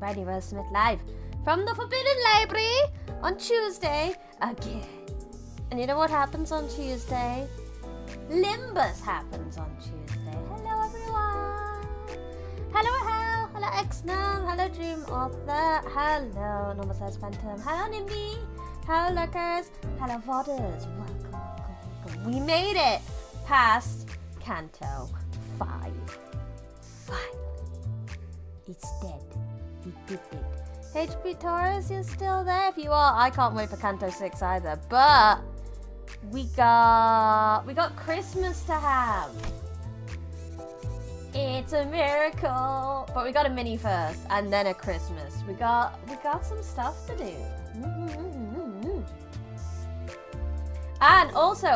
Randy Rose Smith live from the Forbidden Library on Tuesday again. And you know what happens on Tuesday? Limbus happens on Tuesday. Hello everyone. Hello Hal. Hello Xnum. Hello Dream Author. Hello Normal Size Phantom. Hello Nimby. Hello Lurkers. Hello Vodders. Welcome. We made it past Canto 5. Finally. It's dead. We did it. HP Taurus, you're still there? If you are, I can't wait for Canto 6 either. But we got Christmas to have. It's a miracle. But we got a mini first, and then a Christmas. We got some stuff to do. And also,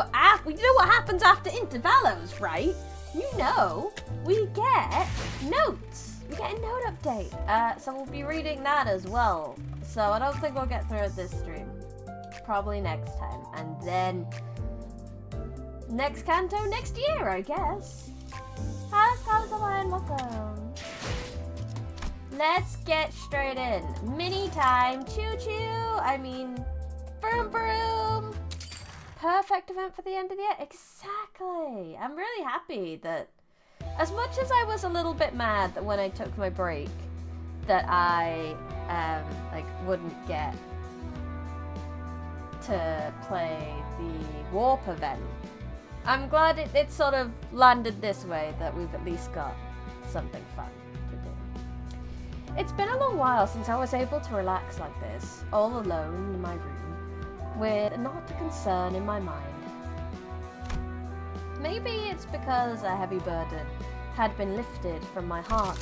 you know what happens after intervallos, right? You know, we get notes. We get a note update. So we'll be reading that as well. So I don't think we'll get through it this stream. Probably next time. And then next canto next year, I guess. Hi, Scarlet, welcome. Let's get straight in. Mini time. Choo choo. I mean, broom broom. Perfect event for the end of the year. Exactly. I'm really happy that, as much as I was a little bit mad that when I took my break that I wouldn't get to play the warp event, I'm glad it sort of landed this way, that we've at least got something fun to do. It's been a long while since I was able to relax like this, all alone in my room, with not a concern in my mind. Maybe it's because a heavy burden had been lifted from my heart.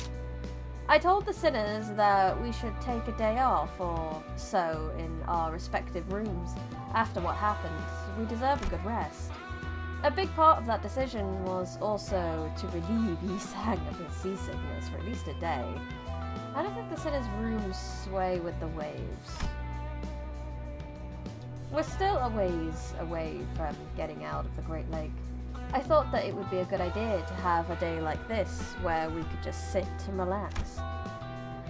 I told the sinners that we should take a day off or so in our respective rooms after what happened. We deserve a good rest. A big part of that decision was also to relieve Yisang of his seasickness for at least a day. I don't think the sinners' rooms sway with the waves. We're still a ways away from getting out of the Great Lake. I thought that it would be a good idea to have a day like this where we could just sit and relax.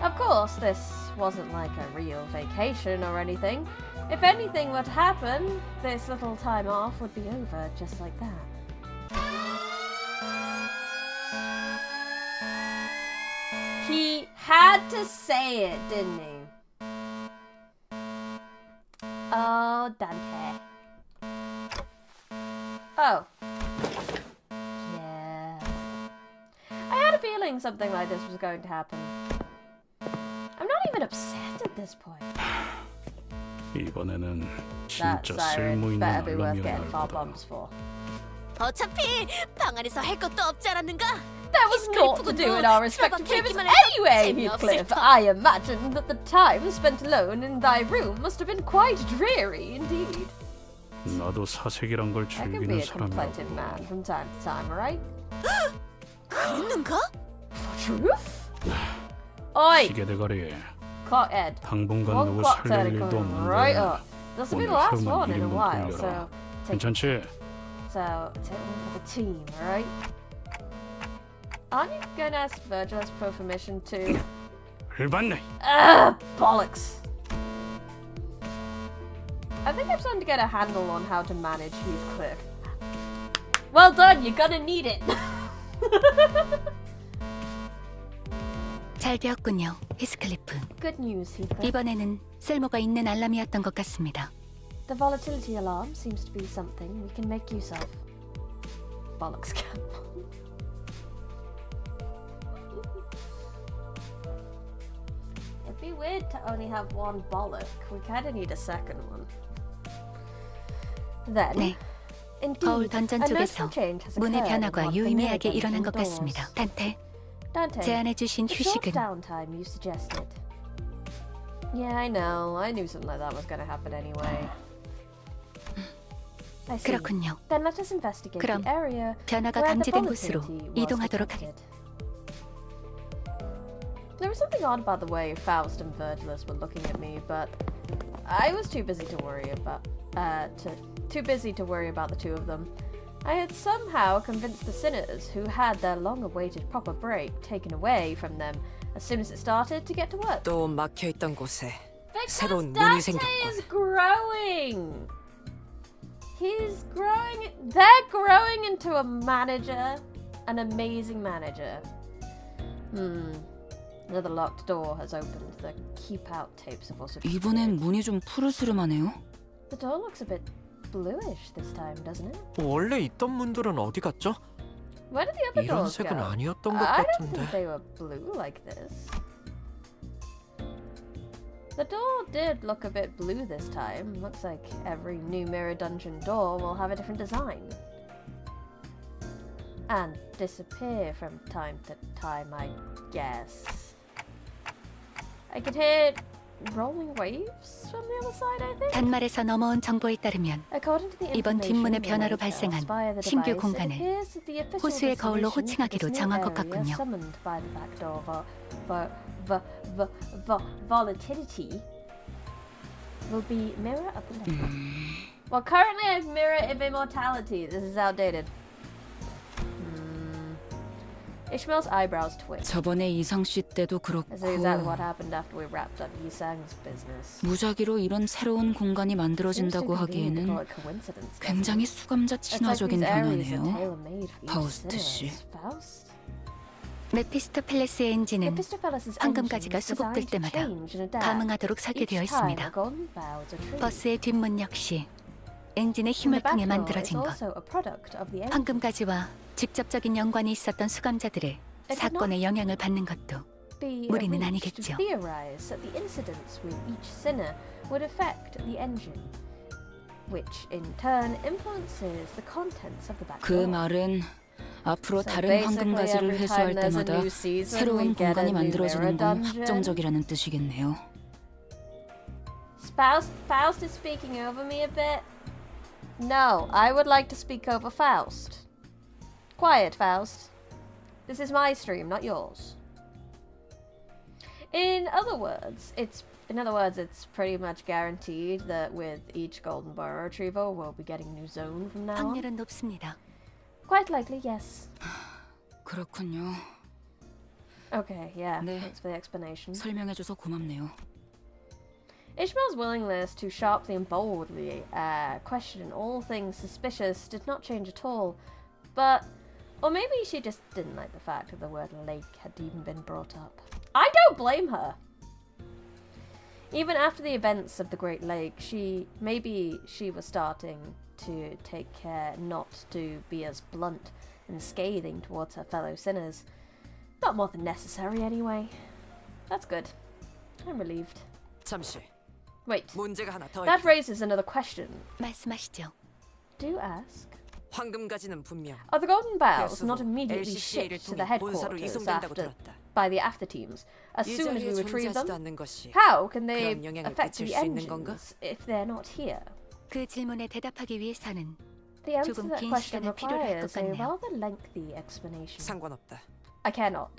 Of course, this wasn't like a real vacation or anything. If anything were to happen, this little time off would be over just like that. He had to say it, didn't he? Oh, Dante. Oh. Yeah. I had a feeling something like this was going to happen. I'm not even upset at this point. 이번에는 That 진짜 siren 쓸모있는 better be worth 알람이라 getting 할 far 거다. bombs for. 어차피 방 안에서 할 것도 없지 않았는가? There was naught to do in our respective rooms anyway, Heathcliff. I imagine that the time spent alone in thy room must have been quite dreary indeed. 나도 사색이란 걸 I can 즐기는 be a contemplative 사람이라고. man from time to time, right? 그랬는가? For truth? Oi, 시계대가리에 Cothead. 당분간 One 누구 clock 살릴 turning 일도 coming right 없는데 up. This will be the 오늘 last 하루만 one in a 이름만 while, 불려라. so take 괜찮지? one for the team, alright? Aren't you gonna ask Virgilus for permission to? 열받네. Bollocks! I think I'm starting to get a handle on how to manage Heathcliff. Well done, you're gonna need it! 잘 되었군요, 히스클리프. Good news, Heathcliff. 이번에는 쓸모가 있는 알람이었던 것 같습니다. The volatility alarm seems to be something we can make use of. Bollocks camp. It'd be weird to only have one bollock. We kinda need a second one. Then, 네, 거울 indeed, 던전 a 쪽에서 notable change has 문의 occurred in 변화가 one of the 유의미하게 mirror 일어난 것 dungeon 같습니다. doors. 단테, Dante, 제안해주신 the short 휴식은 downtime you suggested. Yeah, I know. I knew something like that was going to happen anyway. I see. 그렇군요. Then let us investigate 그럼 the area 변화가 where the 감지된 곳으로 volatility was 이동하도록 detected. There was something odd about the way Faust and Virgilus were looking at me, but I was too busy to worry about the two of them. I had somehow convinced the sinners, who had their long-awaited proper break taken away from them as soon as it started to get to work. 또 막혀있던 곳에 Because 새로운 문이 Dante is 생겼군. growing. He's growing. They're growing into a manager, an amazing manager. Another locked door has opened. The keep out tapes have also. 이번엔 문이 좀 푸르스름하네요. The door looks a bit bluish this time, doesn't it? 원래 있던 문들은 어디 갔죠? Where did the other 이런 doors 색은 go? 아니었던 것 I don't 같은데. think they were blue like this. The door did look a bit blue this time. Looks like every new mirror dungeon door will have a different design. And disappear from time to time, I guess. I could hear rolling waves from the other side, I think. 단말에서 넘어온 정보에 따르면 According to the 이번 information 뒷문의 변화로 related 발생한 via the 신규 device, 공간을 it appears that the official 호수의 거울로 dissolution 호칭하기로 of this 정한 new 것 area 같군요. summoned by the back door volatility will be mirror of the lake. Well, currently I have mirror of immortality. This is outdated. Ishmael's eyebrows twitched. 저번에 이상 씨 때도 그렇고 That's exactly what happened after we wrapped up Yisang's business. 무작위로 이런 새로운 공간이 만들어진다고 하기에는 굉장히 수감자 친화적인 변화네요. 파우스트 씨. 메피스토 팰레스의 엔진은 황금가지가 수급될 때마다 감응하도록 설계되어 있습니다. 버스의 뒷문 역시 엔진의 힘을 통해 만들어진 것. 황금가지와 직접적인 연관이 있었던 수감자들의 사건에 영향을 받는 것도 무리는 아니겠죠. 그 말은 앞으로 다른 황금가지를 회수할 때마다 새로운 공간이 만들어지는 건 확정적이라는 뜻이겠네요. Faust is speaking over me a bit. No, I would like to speak over Faust. Quiet, Faust. This is my stream, not yours. In other words, it's pretty much guaranteed that with each Golden Burrow retrieval, we'll be getting a new zone from now on. 확률은 높습니다. Quite likely, yes. 그렇군요. Okay, yeah. 네. Thanks for the explanation. 설명해줘서 고맙네요. Ishmael's willingness to sharply and boldly question all things suspicious did not change at all, but... Or maybe she just didn't like the fact that the word lake had even been brought up. I don't blame her! Even after the events of the Great Lake, maybe she was starting to take care not to be as blunt and scathing towards her fellow sinners. Not more than necessary anyway. That's good. I'm relieved. 잠시. Wait, 문제가 하나 더 that 있다. raises another question. 말씀하시죠. Do ask. 황금가지는 분명 Are the Golden Bows 그래서 not immediately LCCA를 shipped to the 통해 본사로 headquarters 이송된다고 들었다. by the after teams as 이 soon as we 자리에 retrieve 존재하지도 them? 않는 것이 How can they 그런 영향을 affect 끼칠 the 수 있는 건가? engines if they're not here? 그 질문에 대답하기 위해서는 The answer to 조금 that 긴 question 시간을 필요로 할 것 requires a 같네요. rather lengthy explanation. 상관없다. I cannot.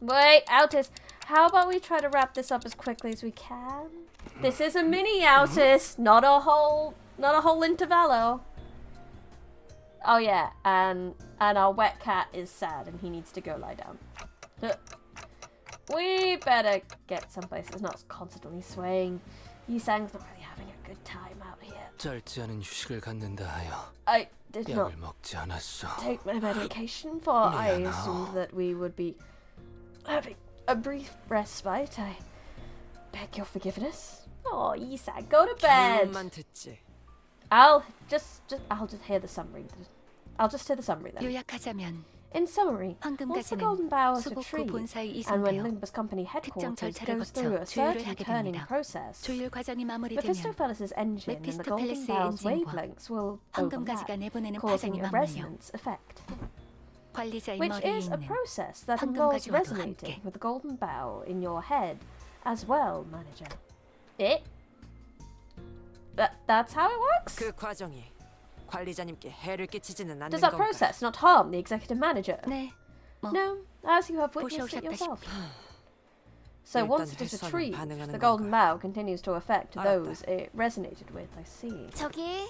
Wait, Altis, how about we try to wrap this up as quickly as we can? This is a mini Altis, not a whole intervallo. Oh yeah, and our wet cat is sad and he needs to go lie down. We better get someplace that's not constantly swaying. Yisang's not really having a good time out here. 짧지 않은 휴식을 갖는다 하여 I did not 약을 먹지 않았어. take my medication, for I assumed that we would be having a brief respite. I beg your forgiveness. Oh, Yisang, go to bed. 결론만 듣지. I'll just hear the summary. I'll just hear the summary then. 요약하자면 In summary, once the Golden Bow is 수복 후 retrieved, 본사에 and when 이송되어 Limbus Company 특정 headquarters 절차를 goes 거쳐 through a 조율을 certain 하게 turning 됩니다. process, 조율 과정이 마무리되면 Mephistopheles' engine and the Golden 메피스토펠레스의 Bow's 엔진과 wavelengths will 황금가지가 overlap, 내보내는 causing 파장이 a 맞물려 resonance effect, 관리자의 which 머리에 is a 있는 process that involves 황금가지와도 resonating 함께. with the Golden Bow in your head as well, manager. It? That's how it works? 그 과정이 관리자님께 해를 끼치지는 않는 Does that 건가? process not harm the executive manager? 네, 뭐 No, as you have witnessed it yourself. So 일단 once it is 횟수는 retrieved, 반응하는 the Golden 건가? Bow continues to affect 알았다. those it resonated with. I see. 저기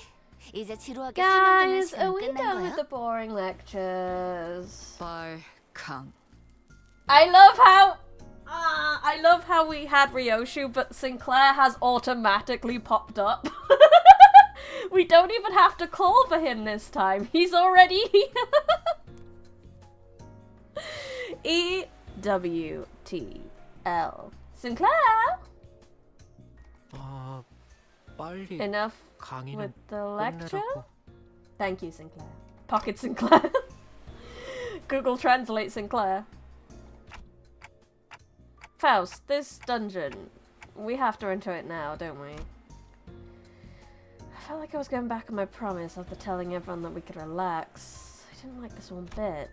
이제 지루하게 설명 듣는 Guys, are 시간 we 끝난 done 거야? with the boring lectures? 빨강 I love how I love how we had Ryoshu, but Sinclair has automatically popped up. We don't even have to call for him this time. He's already EWTL. Sinclair! 빨리 Enough 강의는 with the lecture? 끝내라고. Thank you, Sinclair. Pocket Sinclair. Google Translate Sinclair. Faust, this dungeon, we have to enter it now, don't we? I felt like I was going back on my promise after telling everyone that we could relax. I didn't like this one bit.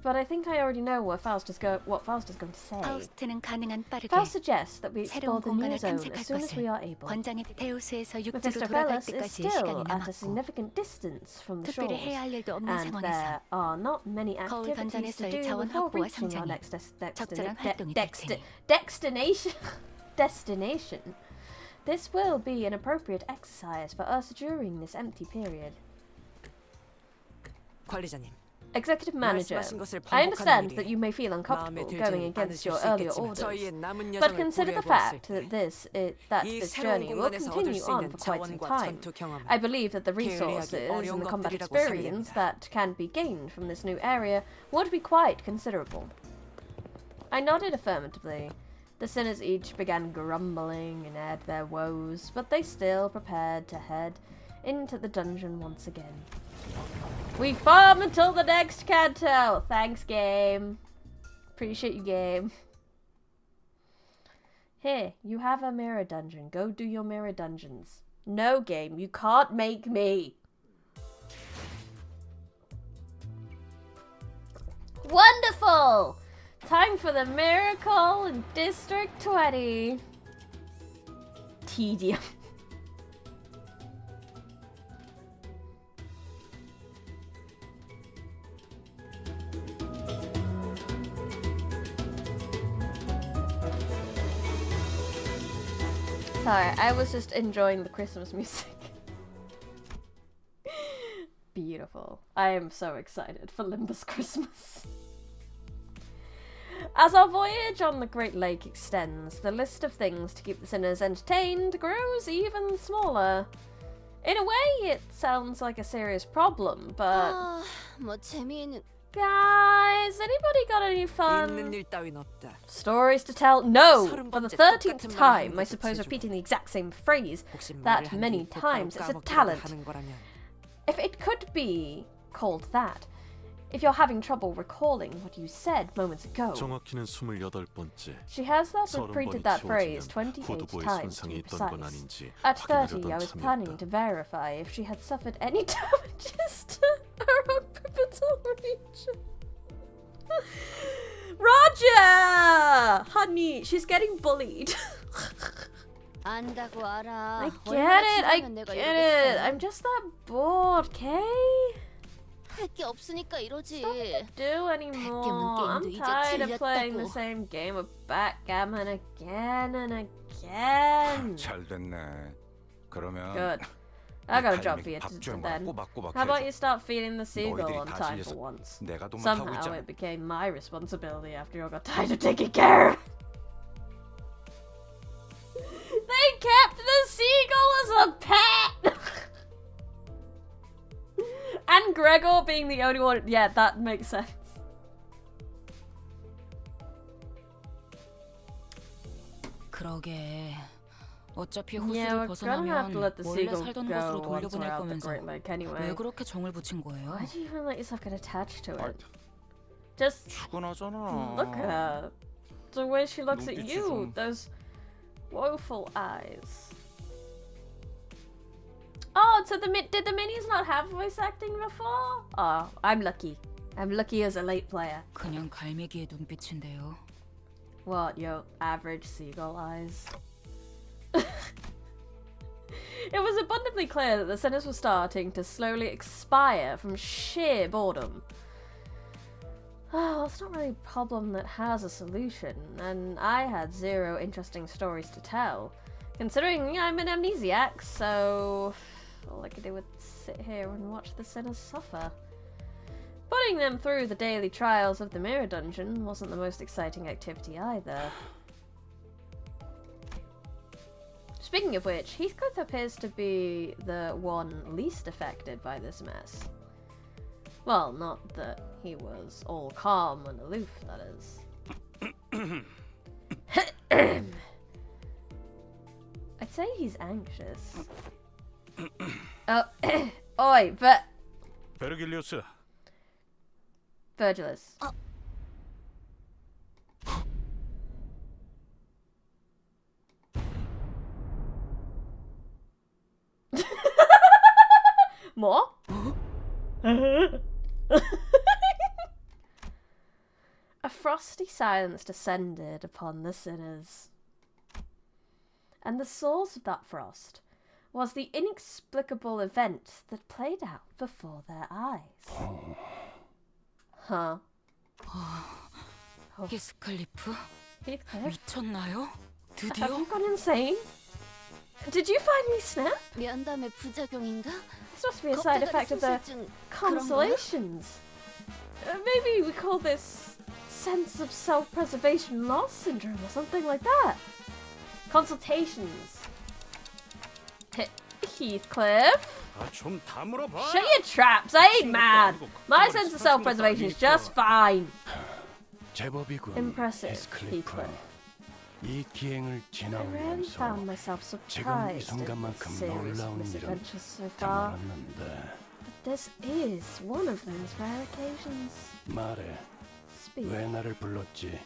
But I think I already know what Faust is going to say. 파우스트는 가능한 빠르게 Faust suggests that we explore 새로운 the new 공간을 zone 탐색할 as soon as we 것을 are able. 권장이 데우스에서 육지로 Mr. 돌아갈 Fellas is 때까지 still 시간이 at a 남았고 significant distance from the 특별히 shores, 해야 할 일도 없는 and 상황에서 there are not many 거울 activities to 던전에서의 do 자원 before 확보와 reaching our 성장이 next 적절한 활동이 될 테니 destination. This will be an appropriate exercise for us during this empty period. 관리자님, Executive Manager, 말씀하신 것을 I understand 반복하는 that you may feel uncomfortable 마음에 going 들지 against your 않으실 수 earlier 있겠지만 orders, 저희의 남은 but 여정을 consider the 고려해 보았을 fact 때 that 이 this 새로운 journey will 공간에서 얻을 continue 수 on 있는 for quite some 자원과 time. 전투 경험은 I believe that the 게을리하기 resources 어려운 and the combat 것들이라고 experience 생각됩니다. that can be gained from this new area would be quite considerable. I nodded affirmatively. The sinners each began grumbling and aired their woes, but they still prepared to head into the dungeon once again. We farm until the next canto! Thanks, game. Appreciate you, game. Here, you have a mirror dungeon. Go do your mirror dungeons. No, game, you can't make me. Wonderful! Time for the miracle in District 20. Tedium. Sorry, I was just enjoying the Christmas music. Beautiful. I am so excited for Limbus Christmas. As our voyage on the Great Lake extends, the list of things to keep the sinners entertained grows even smaller. In a way, it sounds like a serious problem, but... 뭐 재미있는 Guys, anybody got any 있는 fun 일 따윈 없다. stories to tell? No! For the 13th 똑같은 말을 time, 하는 I 것도 suppose 제주고. repeating the exact same phrase 혹시 말을 that 한 many 뒤 곧바로 times. It's a 까먹기라도 talent. 하는 거라면 If it could be called that. If you're having trouble recalling what you said moments ago. 정확히는 28번째. She has thus 30번이 repeated that phrase 채워지면 28 후두부의 times to 손상이 be 있던 건 precise. 아닌지 At 30, I 확인하려던 was planning 참이었다. to verify if she had suffered any damages to her orbital region. Roger! Honey, she's getting bullied. 안다고 알아. I 얼마나 get 지나면 내가 it. 이러겠어. I'm just that bored, okay? 할게 없으니까 이러지. Do anymore. I'm 게임도 이제 tired of playing the 질렸다고. same game of backgammon again and again. 잘 됐네. 그러면 Good. I got a job 갈매기 for you 밥 to 좀 then. 꼬박꼬박 How about 해줘. you start feeding the seagull 너희들이 on 다 time for 질려서 once? 내가 도맡아하고 Somehow 있잖아. it became my responsibility after you all got tired of taking care of it. They kept the seagull as a pet! And Gregor being the only one. Yeah, that makes sense. 그러게. 어차피 Yeah, 호수를 we're gonna have to 벗어나면 let the 원래 seagull 살던 go 곳으로 once we're 돌려보낼 out the 거면서 Great Lake 왜 anyway. 그렇게 정을 붙인 거예요? Why do you even let yourself get attached to it? Just 출근하잖아. look at her. The way she looks at 눈빛이 you. 좀- Those woeful eyes. Oh, so did the minis not have voice acting before? Oh, I'm lucky. I'm lucky as a late player. 그냥 갈매기의 눈빛인데요. What, your average seagull eyes? It was abundantly clear that the sinners were starting to slowly expire from sheer boredom. Oh, it's not really a problem that has a solution, and I had zero interesting stories to tell. Considering I'm an amnesiac, so all I could do was sit here and watch the sinners suffer. Putting them through the daily trials of the mirror dungeon wasn't the most exciting activity either. Speaking of which, Heathcliff appears to be the one least affected by this mess. Well, not that he was all calm and aloof, that is. I'd say he's anxious. Oh, oi, but... 베르길리우스, Virgilus. More? A frosty silence descended upon the sinners. And the source of that frost was the inexplicable event that played out before their eyes. Huh? 히스클리프? Heathcliff? 미쳤나요? Have 드디어? you gone insane? Did you finally snap? 면담의 부작용인가? This must be a side effect of the constellations. Maybe we call this sense of self-preservation loss syndrome or something like that. Consultations. Heathcliff? 좀 다물어봐. Shut your traps, I ain't mad. My sense of self-preservation is just fine. 제법이군. Impressive, 히스클리프. Heathcliff. 이 기행을 I 지나오면서 really found myself 지금 이 surprised at the 순간만큼 series of 놀라운 일은 misadventures so far. 드물었는데. But this is one of those rare occasions. 말해. Speak. 왜 나를 불렀지?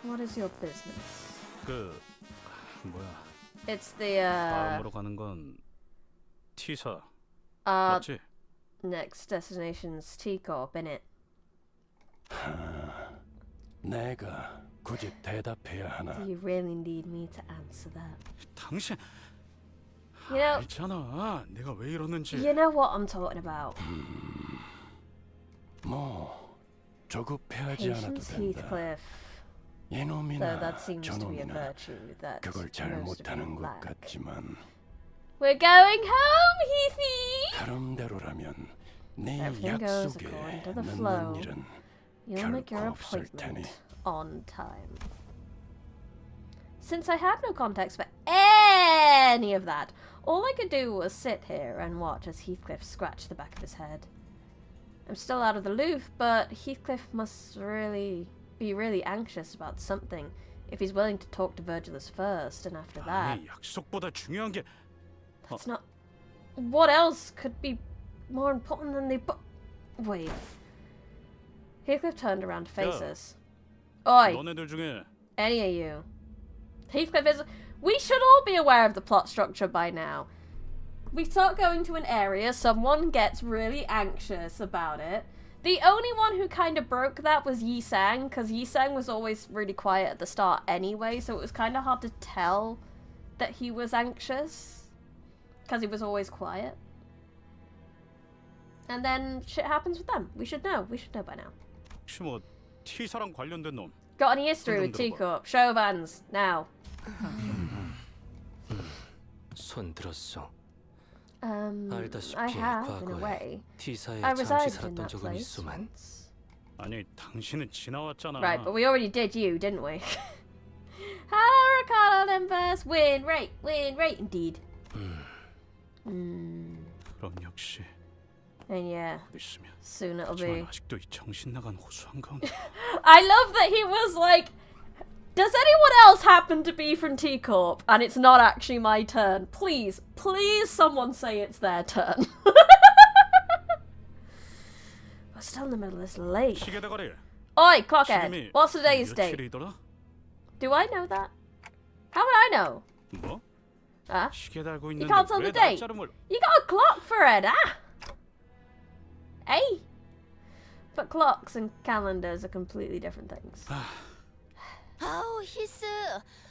What is your business? 뭐야? It's the 다음으로 가는 건 T사 uh 맞지? next destination's T Corp, innit? 내가 굳이 대답해야 하나? Do you really need me to answer that? 당신 You know, 알잖아. 내가 왜 이러는지. you know what I'm talking about. 뭐 조급해하지 않아도 Patience, 된다. Heathcliff. Though 이놈이나 that seems to be a 저놈이나 virtue that 그걸 잘 most of 못하는 you 것 lack. 같지만 We're going home, Heathy! 다름대로라면 네 Everything goes 약속에 according to the 늦는 flow. 일은 You'll make your 결코 없을 테니. appointment on time. Since I had no context for any of that, all I could do was sit here and watch as Heathcliff scratched the back of his head. I'm still out of the loop, but Heathcliff must be really anxious about something if he's willing to talk to Virgilus first, and after that... 아니, 약속보다 중요한 게 That's not... What else could be more important than the... Wait. Heathcliff turned around to face Yeah. us. Oi, 너네들 중에 any of you. Heathcliff is... We should all be aware of the plot structure by now. We start going to an area, someone gets really anxious about it. The only one who kind of broke that was Yi Sang, because Yi Sang was always really quiet at the start anyway, so it was kind of hard to tell that he was anxious, because he was always quiet. And then shit happens with them. We should know by now. 혹시 뭐 T사랑 관련된 놈 Got any history with 들어봐. T-Corp? Show of hands, now. 손 들었어. I 알다시피 have, in a 과거에 way. T사에 I 잠시 resided in 살았던 that 적은 place 있소만. once. 아니 당신은 지나왔잖아. Right, but we already did you, didn't we? Hello, Ricardo Limbus. Win rate, indeed. 그럼 역시 And yeah, 어디 있으면. soon it'll 하지만 be. 아직도 이 정신 나간 호수 한가운데. I love that he was like, does anyone else happen to be from T-Corp? And it's not actually my turn. Please, someone say it's their turn. We're still in the middle of this lake. 시계 대가리. Oi, clockhead. 지금이 What's today's date? 며칠이더라? Do I know that? How would I know? 뭐? Huh? 시계 달고 You 있는데 can't tell 왜 the date. 날짜를 몰라? You got a clock for it, ah? Hey? But clocks and calendars are completely different things. 아우 히스.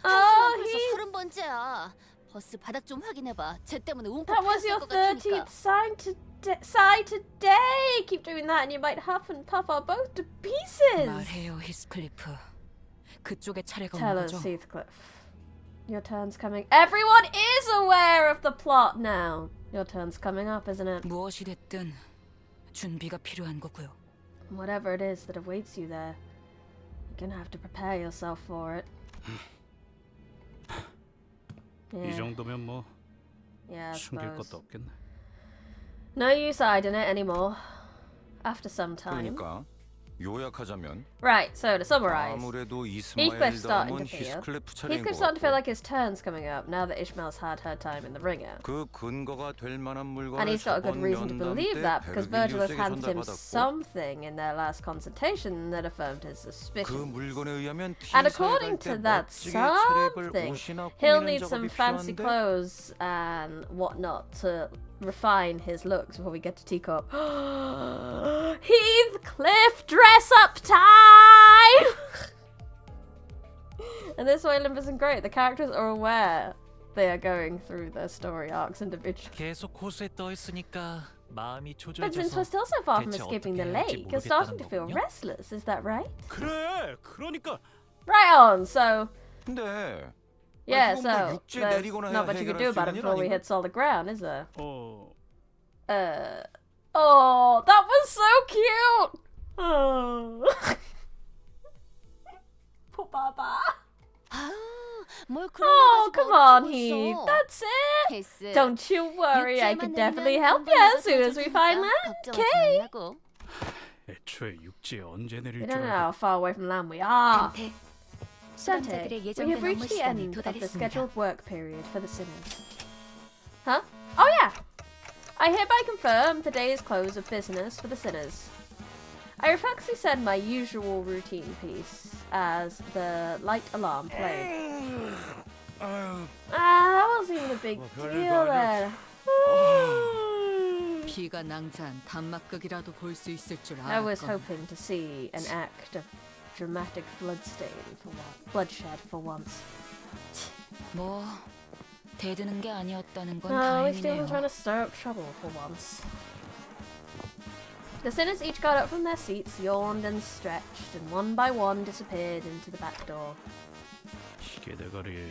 Oh, 한숨만 벌써 Heath. 30번째야. 버스 바닥 좀 확인해봐. 쟤 때문에 움푹 That was your 패였을 것 같으니까. 13th sign today. Keep doing that and you might huff and puff our boat to pieces. 말해요, 히스클리프. 그쪽의 차례가 Tell 온 us, 거죠? Heathcliff. Your turn's coming. Everyone is aware of the plot now. Your turn's coming up, isn't it? 무엇이 됐든 준비가 필요한 거고요. Whatever it is that awaits you there, you're gonna have to prepare yourself for it. 이 정도면 뭐 Yeah, I 숨길 suppose. 것도 없겠네. No use hiding it anymore. After some time. 그러니까 요약하자면 Right, so to summarize. 아무래도 Heathcliff's 이스마엘 starting 다음은 to feel. 히스클리프 차례인 Heathcliff's 것 starting to feel 같고 like his turn's coming up now that Ishmael's had her time in the ringer. 그 근거가 될 만한 And 물건을 he's got a good 저번 reason to 면담 believe 때 that because Virgil has 베르길리우스에게 handed him 전달받았고 something in their last consultation that affirmed his 그 suspicions. 물건에 의하면 And T사에 according 갈 to 때 that 멋지게 차려입을 something, 옷이나 he'll 꾸미는 need some 작업이 fancy 필요한데 clothes and whatnot to refine his looks before we get to Teacup. Heathcliff dress up time! And this way, Limbus and Great, the characters are aware they are going through their story arcs individually. 계속 호수에 떠 있으니까 마음이 But since we're 초조해져서 still so far from 대체 escaping the 어떻게 해야 할지 lake, you're starting to feel 모르겠다는 restless, is that right? 그래, 그러니까 Right on, so... 근데 Yeah, 이건 뭐 so 육지 there's 내리거나 not much you can do 해결할 수 about it 있는 일 before we 아닌가? hit solid ground, is there? 어 Oh, that was so cute! Oh. Poor Baba. 뭘 그런 걸 Oh, 가지고 come on, 어쩌고 Heath. 있어. That's it. 헬스. Don't you worry, I can 육지에만 definitely 내리면 help you 금방 as soon as we find 가져올 land. 테니까 Okay? 걱정하지 말라고. 애초에 육지에 언제 We 내릴 줄 don't know 알고 how far away from land we are. 벤테, Dante, 수감자들의 we have 예정된 업무 reached the 시간이 end of the 도달했습니다. scheduled work period for the sinners. Huh? Oh yeah! I hereby confirm today's close of business for the sinners. I reflexively said my usual routine piece as the light alarm played. That wasn't even a big deal then. 피가 낭자한 단막극이라도 볼 수 있을 줄 I was 알았건 hoping to see an act of dramatic bloodshed for once. 뭐 대드는 게 아니었다는 건 No, we still 다행이네요. been trying to stir up trouble for once. The sinners each got up from their seats, yawned and stretched, and one by one disappeared into the back door. 시계 대가리에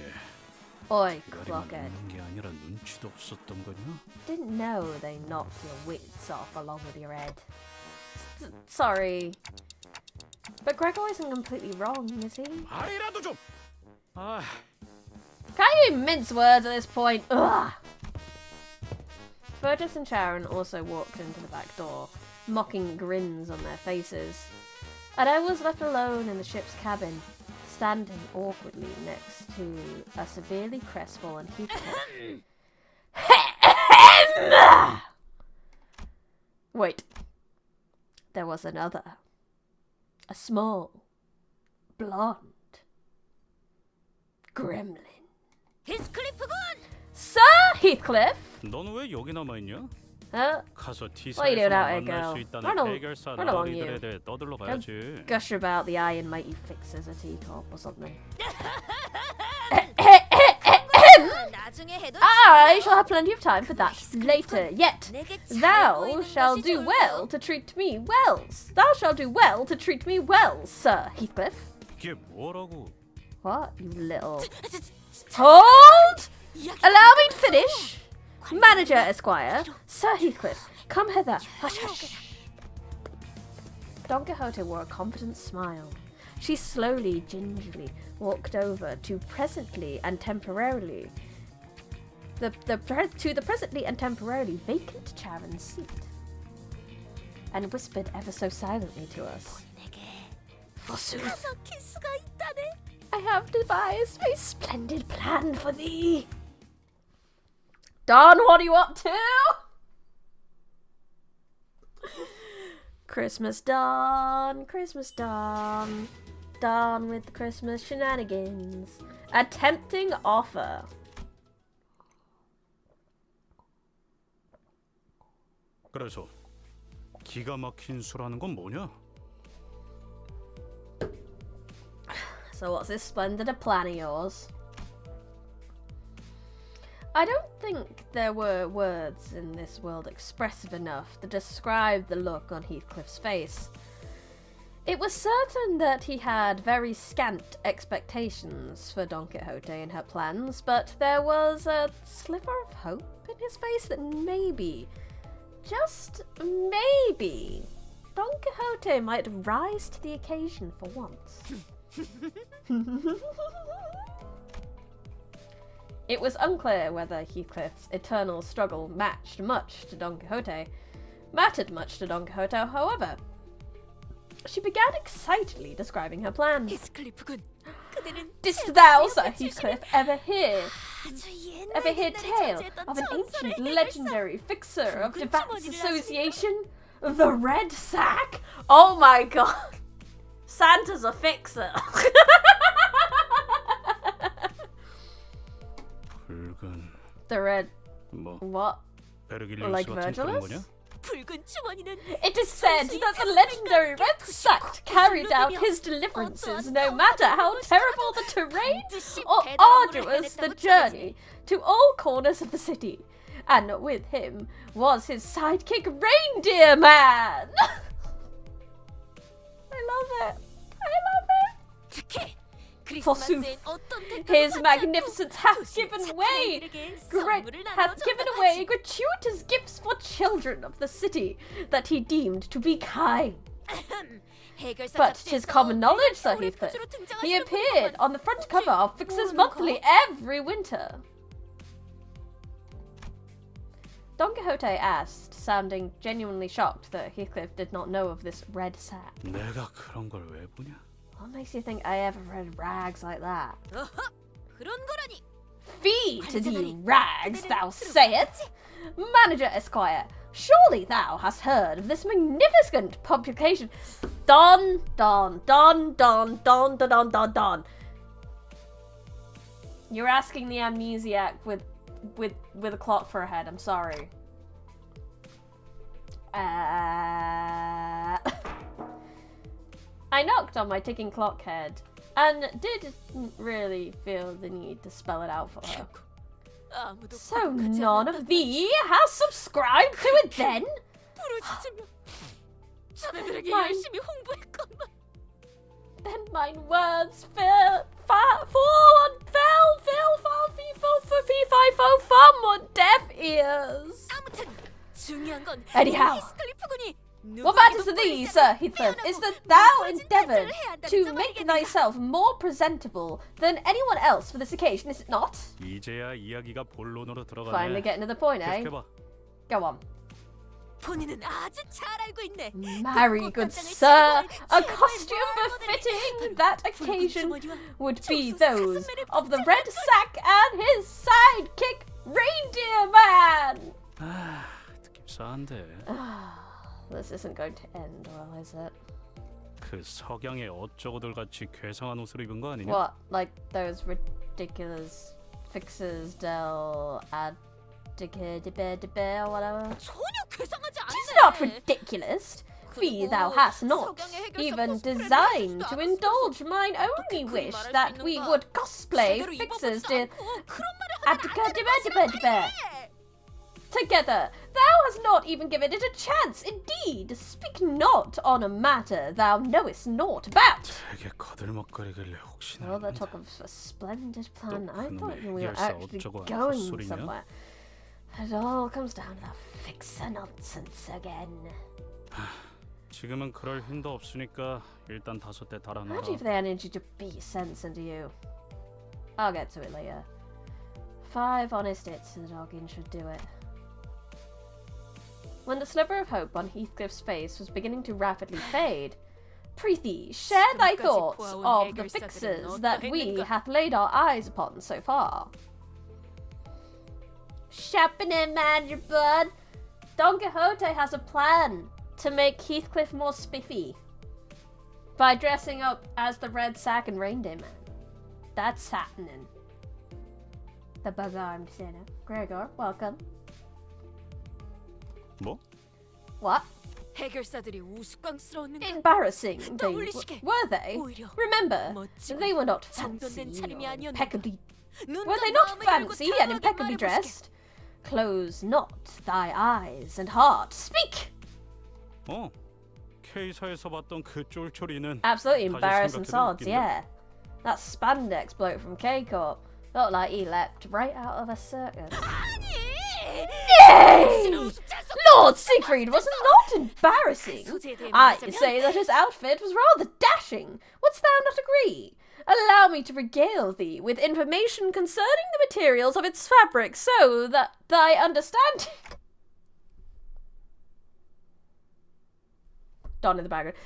Oi, 대가리만 clockhead. 있는 게 아니라 눈치도 없었던 거냐? Didn't know they knocked your wits off along with your head. Sorry. But Gregor isn't completely wrong, is he? 말이라도 좀. 아, Can't you even mince words at this point? Ugh! Burgess and Sharon also walked into the back door, mocking grins on their faces. And I was left alone in the ship's cabin, standing awkwardly next to a severely crestfallen Heathcliff. Wait. There was another. A small, blonde gremlin. 히스클리프군! Sir Heathcliff! 넌 왜 여기 남아 있냐? What 가서 are you doing T사에서 out here, 만날 girl? 수 있다는 Run 해결사 along, 나으리들에 you. 대해 떠들러 가야지. Gush about the iron mighty fixers a teacup or something. 나중에 해도 I shall have plenty of time for that later. Yet, 내게 잘 thou 보이는 shall 것이 do 좋소. well to treat me well. Thou shall do well to treat me well, Sir Heathcliff. 이게 뭐라고? What, you little... Hold! Allow me to finish. Manager Esquire, Sir Heathcliff, come hither. Hush, hush. Don Quixote wore a confident smile. She slowly, gingerly walked over to presently and temporarily to the presently and temporarily vacant Charon's seat, and whispered ever so silently to us. Forsooth, 가서 키스가 있다네. I have devised a splendid plan for thee. Don, what are you up to? Christmas Dawn, Christmas Dawn, Dawn with the Christmas shenanigans. A tempting offer. 그래서 기가 막힌 수라는 건 뭐냐? So what's this splendid plan of yours? I don't think there were words in this world expressive enough to describe the look on Heathcliff's face. It was certain that he had very scant expectations for Don Quixote and her plans, but there was a sliver of hope in his face that maybe, just maybe, Don Quixote might rise to the occasion for once. It was unclear whether Heathcliff's eternal struggle mattered much to Don Quixote, however. She began excitedly describing her plans. Didst thou, Sir Heathcliff, ever hear tale of an ancient legendary fixer of Devat's association? The Red Sack? Oh my god! Santa's a fixer! The red... What? Like Virgilus? It is said that the legendary Red Sack carried out his deliverances no matter how terrible the terrain or arduous the journey to all corners of the city. And with him was his sidekick Reindeer Man! I love it. Forsooth, his magnificence hath given away gratuitous gifts for children of the city that he deemed to be kind. But 'tis common knowledge, Sir Heathcliff, he appeared on the front cover of Fixer's Monthly every winter. Don Quixote asked, sounding genuinely shocked that Heathcliff did not know of this red sack. What makes you think I ever read rags like that? Fee to thee, rags, thou sayest! Manager Esquire, surely thou hast heard of this magnificent publication. Don. You're asking the amnesiac with a clock for a head, I'm sorry. I knocked on my ticking clock head and didn't really feel the need to spell it out for her. So none of thee has subscribed to it then? Then mine words fell on deaf ears. Anyhow, what matters to thee, Sir Heathcliff, is that thou endeavoured to make thyself more presentable than anyone else for this occasion, is it not? Finally getting to the point, eh? Go on. Marry, good sir, a costume befitting that occasion would be those of the Red Sack and his sidekick, Reindeer Man! This isn't going to end well, is it? What? Like those ridiculous fixers del or whatever? It's not ridiculous. Fee thou hast not even designed to indulge mine only wish that we would cosplay fixers together. Thou hast not even given it a chance. Indeed, speak not on a matter thou knowest naught about. Well, they talk of a splendid plan. I thought we were actually going somewhere. It all comes down to that fixer nonsense again. 지금은 그럴 힘도 없으니까 일단 5대 달아놔라. How do you have the energy to beat sense into you? I'll get to it later. 5 honest hits to the dogging should do it. When the sliver of hope on Heathcliff's face was beginning to rapidly fade, prithee, share thy thoughts of the fixers that we hath laid our eyes upon so far. Sharpen it, Manager Bud. Don Quixote has a plan to make Heathcliff more spiffy by dressing up as the Red Sack and Reindeer Man. That's happening. The bug-armed Santa. Gregor, welcome. 뭐? What? Embarrassing, were they? Remember, they were not fancy or impeccably... Were they not fancy and impeccably dressed? Close not thy eyes and heart. Speak! K사에서 봤던 그 쫄쫄이는 Absolutely embarrassing sods, yeah. That spandex bloke from K-Corp looked like he leapt right out of a circus. Nay! Lord Siegfried was not embarrassing. I say that his outfit was rather dashing. Wouldst thou not agree? Allow me to regale thee with information concerning the materials of its fabric, so that thy understanding... Don in the background.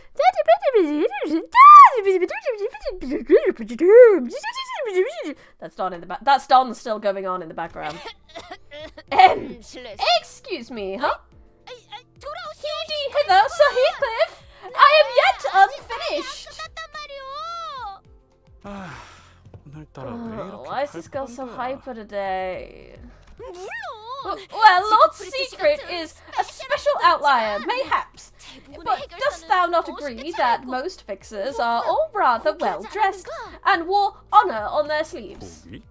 That's Don in the back. That's Don still going on in the background. Excuse me, huh? Hewdy hither, Sir Heathcliff. I am yet unfinished. 오늘따라 왜 이렇게 Why is this girl so 발버둥가? hyper today? Well, Lord Secret is a special outlier, mayhaps. But dost thou not agree that most fixers are all rather well dressed and wore honour on their sleeves? 보기?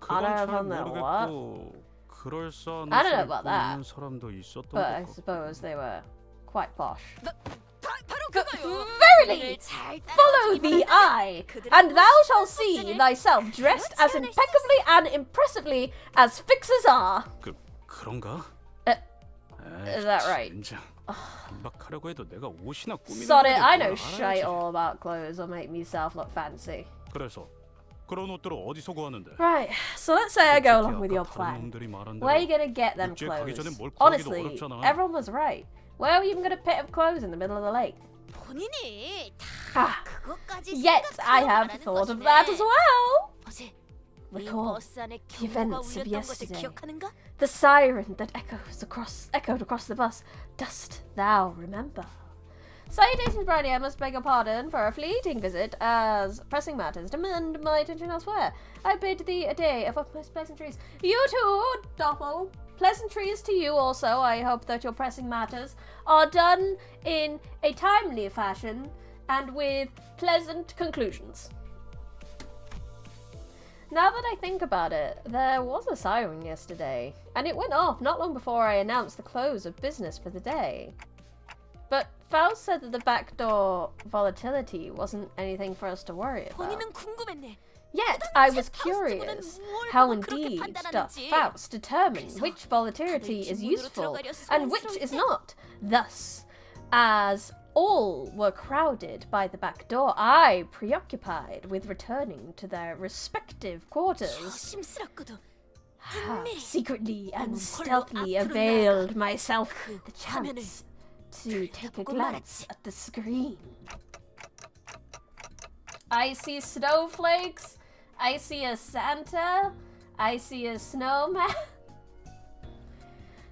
Honor 그건 잘 on their 모르겠고 그럴싸한 I don't know 옷을 about 입고 that. 있는 사람도 있었던 But I 것 같고. suppose they were quite posh. 바로 그거요. Verily, follow the eye, and thou shalt see thyself dressed as impeccably and impressively as fixers are. 그런가? Is that right? 젠장. 반박하려고 해도 내가 옷이나 꾸미는 Sod it, 건데 I 뭘 know shite 알아야지. all about clothes or make myself look fancy. 그래서 그런 옷들을 어디서 구하는데? Right, so let's say I go 솔직히 along with your 아까 plan. 다른 놈들이 말한 Where are you 대로 gonna get them 육지에 가기 전에 clothes? 뭘 구하기도 Honestly, 어렵잖아. everyone was right. Where were you even gonna pit of clothes in the middle of the lake? 본인이 Ah, 그것까지 yet I have 생각하고 thought of 말하는 that 것이네. as well. 어제 이 Recall 버스 안에 the 경보가 events of 울렸던 것을 yesterday. 기억하는가? The siren that echoed across the bus. Dost thou remember? Salutations, Briny. I must beg your pardon for a fleeting visit, as pressing matters demand my attention elsewhere. I bid thee a day of utmost pleasantries. You too, Doppel. Pleasantries to you also. I hope that your pressing matters are done in a timely fashion and with pleasant conclusions. Now that I think about it, there was a siren yesterday, and it went off not long before I announced the close of business for the day. But Faust said that the backdoor volatility wasn't anything for us to worry about. 본인은 궁금했네. Yet I was curious how indeed doth Faust determine which volatility is useful and which is not. Thus, as all were crowded by the back door, I, preoccupied with returning to their respective quarters, 조심스럽고도 secretly and stealthily availed myself the chance to take a glance at the screen. I see snowflakes, I see a Santa, I see a snowman.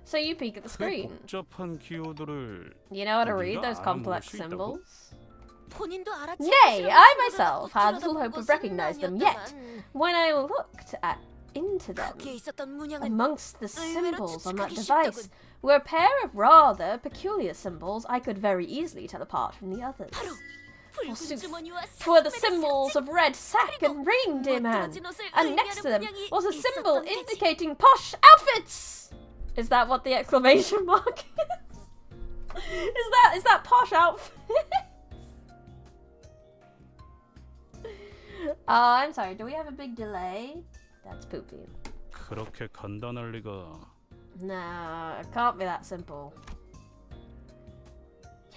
So you peek at the 그 screen. 복잡한 기호들을 You know how to read 네가 those complex 알아먹을 수 있다고? symbols? 본인도 알아채 Nay, I myself had little hope of recognizing them yet. When I looked into them, 거기에 있었던 문양은 amongst the symbols on that device were a pair of rather peculiar symbols I could very easily tell apart from the others. 붉은 주머니와 'Twere the symbols of red sack and reindeer man, and next to them was a symbol indicating posh outfits. Is that what the exclamation mark is? Is that posh outfit? Oh, I'm sorry. Do we have a big delay? That's poopy. 그렇게 간단할 리가. No, it can't be that simple.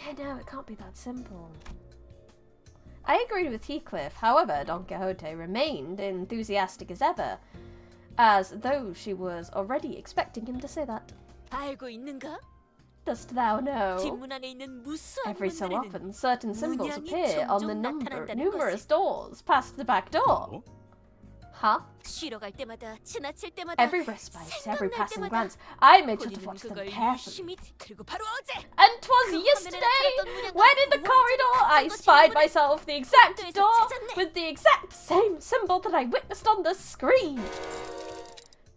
Yeah, no, it can't be that simple. I agreed with Heathcliff. However, Don Quixote remained enthusiastic as ever, as though she was already expecting him to say that. 알고 있는가? Dost thou know? 뒷문 안에 있는 무수한 Every so 문들에는 often, certain symbols 문양이 appear on the 종종 나타난다는 numerous doors past the back door. 뭐? Huh? 쉬러 갈 때마다 지나칠 때마다 Every respite, every 생각날 passing 때마다 glance, I made sure to 본인은 watch them 그걸 carefully. 유심히 그리고 바로 어제 And 'twas 그 화면에 yesterday, 나타났던 문양과 when in the corridor I 완전히 spied 같은 myself the exact 복도에서 door 찾았네. with the exact same symbol that I witnessed on the screen.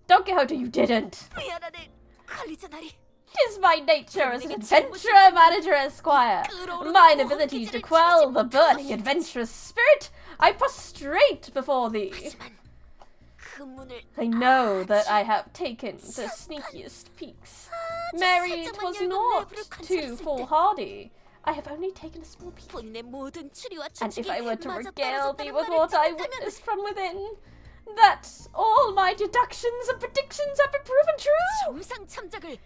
Don Quixote, you didn't. 미안하네 관리자 나리 'Tis my nature as an adventurer, manager, esquire. Mine ability to quell the burning adventurous spirit, I prostrate before thee. 하지만 그 문을 I know that I have taken the sneakiest peeks. Mary, 'twas not too foolhardy. I have only taken a small peek. 본인의 모든 추리와 And if 추측이 I were to 맞아 regale thee 떨어졌다는 with 말을 what I 듣는다면 witnessed from within, that all my deductions and predictions have been proven true? 정상 참작을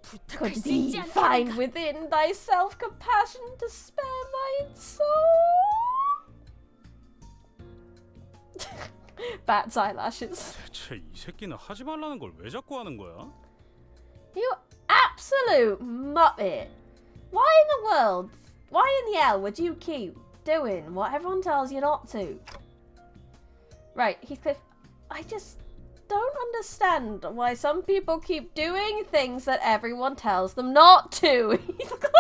부탁할 Could 수 thee 있지 find 않겠는가? within thyself compassion to spare my soul? Bat's eyelashes. 대체 이 새끼는 하지 말라는 걸 왜 자꾸 하는 거야? You absolute muppet. Why in the world? Why in the hell would you keep doing what everyone tells you not to? Right, Heathcliff, I just don't understand why some people keep doing things that everyone tells them not to. Heathcliff.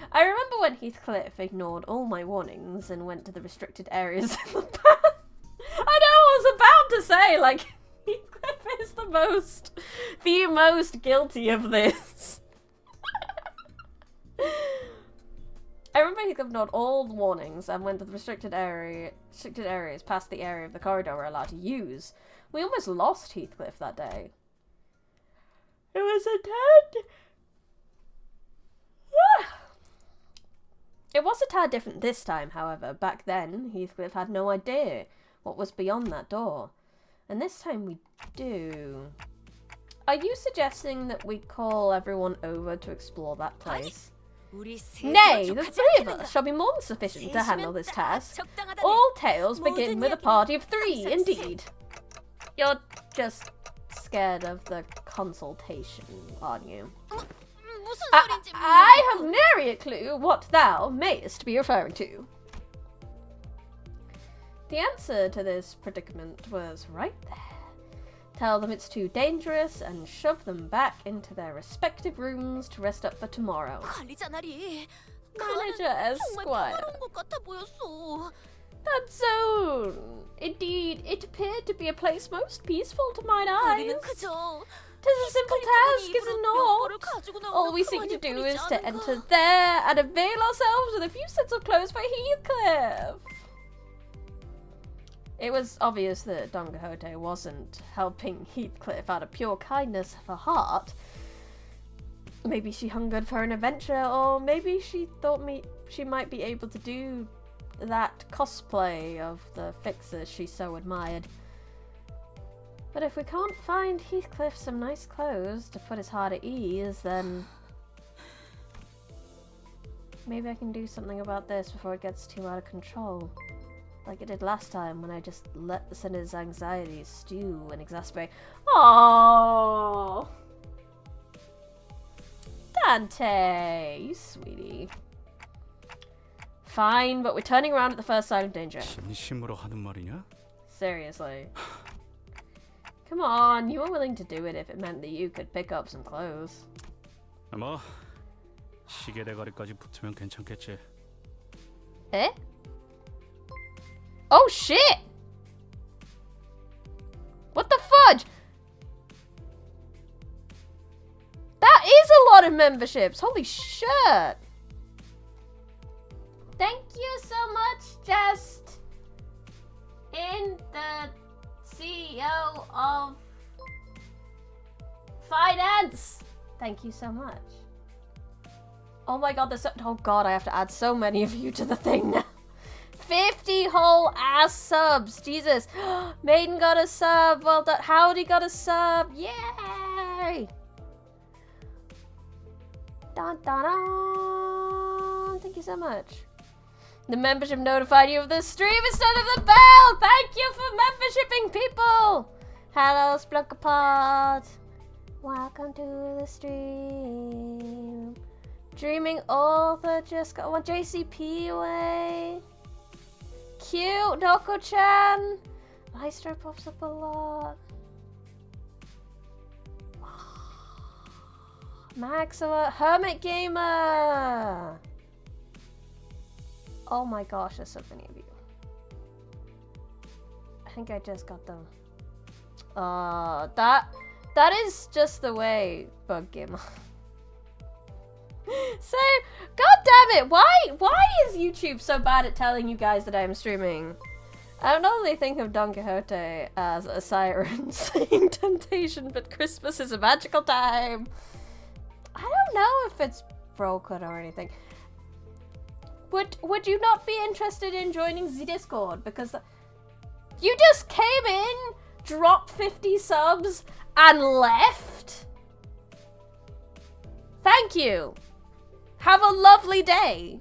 I remember when Heathcliff ignored all my warnings and went to the restricted areas in the past. I know, I was about to say, like, Heathcliff is the most guilty of this. I remember Heathcliff ignored all the warnings and went to the restricted areas past the area of the corridor we're allowed to use. We almost lost Heathcliff that day. It was a tad... It was a tad different this time, however. Back then, Heathcliff had no idea what was beyond that door. And this time we do. Are you suggesting that we call everyone over to explore that place? 우리 Nay, 셋으로 the 족하지 three of 않겠는가? us shall be more than sufficient to handle this 셋이면 딱 task. 적당하다네. All tales begin with a 모든 party of 이야기는 three, 항상 indeed. You're just scared of the consultation, aren't you? 무슨 소린지 I have nary a clue what thou mayest be referring to. The answer to this predicament was right there. Tell them it's too dangerous and shove them back into their respective rooms to rest up for tomorrow. 관리자 나리. Manager 정말 Esquire. 평화로운 것 같아 보였어. That zone! Indeed, it appeared to be a place most peaceful to mine eyes. 우리는 그저 'Tis a simple task, is it not? All we seek to do is to enter there and avail ourselves with a few sets of clothes for Heathcliff. It was obvious that Don Quixote wasn't helping Heathcliff out of pure kindness of her heart. Maybe she hungered for an adventure, or maybe she thought she might be able to do that cosplay of the fixers she so admired. But if we can't find Heathcliff some nice clothes to put his heart at ease, then maybe I can do something about this before it gets too out of control. Like it did last time when I just let the sinner's anxieties stew and exasperate. Oh, Dante, you sweetie. Fine, but we're turning around at the first sign of danger. 진심으로 하는 말이냐? Seriously. Come on, you were willing to do it if it meant that you could pick up some clothes. 뭐 시계 대가리까지 붙으면 괜찮겠지. Eh? Oh shit! What the fudge? That is a lot of memberships. Holy shit! Thank you so much, Just in the CEO of Finance. Thank you so much. Oh my god, there's so, oh god, I have to add so many of you to the thing now. 50 whole ass subs. Jesus. Maiden got a sub. Well done. Howdy got a sub. Yay! Dun, dun, dun. Thank you so much. The membership notified you of the stream instead of the bell. Thank you for membershiping, people. Hello, Splunkapod. Welcome to the stream. Dreaming author just got one. JCP away. Cute, Doko-chan. Maestro pops up a lot. Maxima, Hermit Gamer. Oh my gosh, there's so many of you. I think I just got them. That is just the way, Bug Gamer. So, god damn it, why is YouTube so bad at telling you guys that I'm streaming? I don't normally think of Don Quixote as a siren saying temptation, but Christmas is a magical time. I don't know if it's broken or anything. Would you not be interested in joining the Discord? Because you just came in, dropped 50 subs, and left? Thank you. Have a lovely day.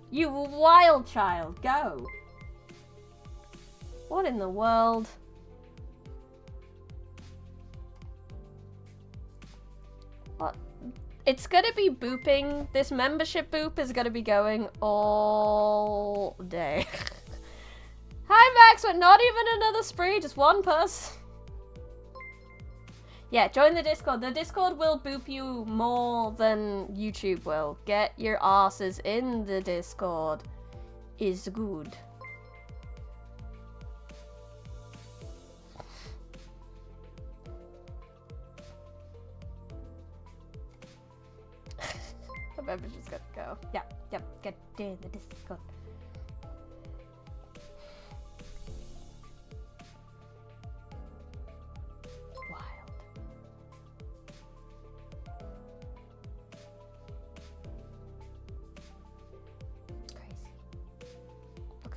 You wild child, go. What in the world? What? It's gonna be booping. This membership boop is gonna be going all day. Hi Max, but not even another spree, just one person. Yeah, join the Discord. The Discord will boop you more than YouTube will. Get your asses in the Discord is good. The member's just gonna go. Yep, get in the Discord.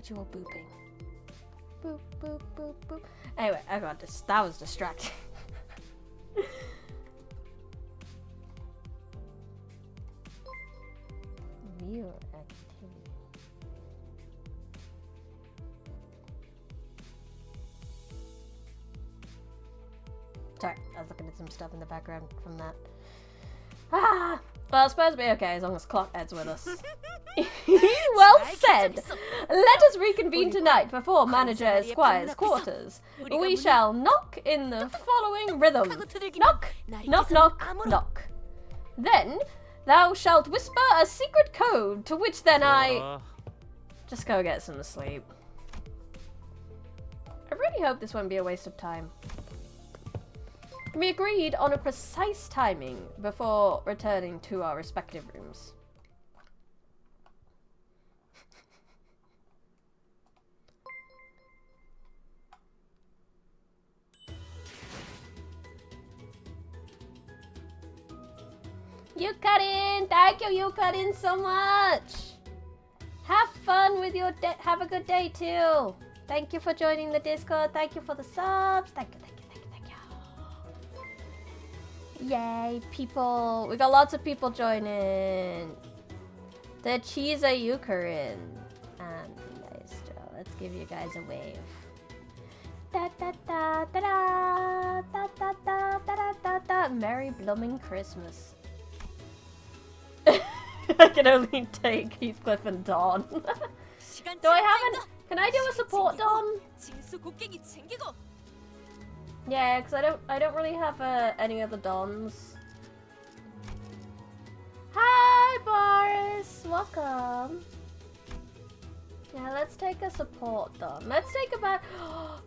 You all booping. Boop, boop, boop, boop. Anyway, I got this. That was distracting. View activity. Sorry, I was looking at some stuff in the background from that. Ah! Well, it's supposed to be okay as long as Clockhead's with us. Well said! Let us reconvene tonight before Manager Esquire's quarters. We shall knock in the following rhythm. Knock, knock, knock, knock. Then thou shalt whisper a secret code, to which then I... Just go get some sleep. I really hope this won't be a waste of time. We agreed on a precise timing before returning to our respective rooms. Yukarin! Thank you, Yukarin, so much! Have fun with your day. Have a good day, too. Thank you for joining the Discord. Thank you for the subs. Thank you, thank you, thank you, thank you. Yay, people. We got lots of people joining. The Cheese Yukarin. And Maestro. Let's give you guys a wave. Da da da da da da da da da da da. Merry blooming Christmas. I can only take Heathcliff and Dawn. Do I have an... Can I do a support Dawn? Yeah, because I don't really have any other Dons. Hi, Boris. Welcome. Yeah, let's take a support Dawn. Let's take about...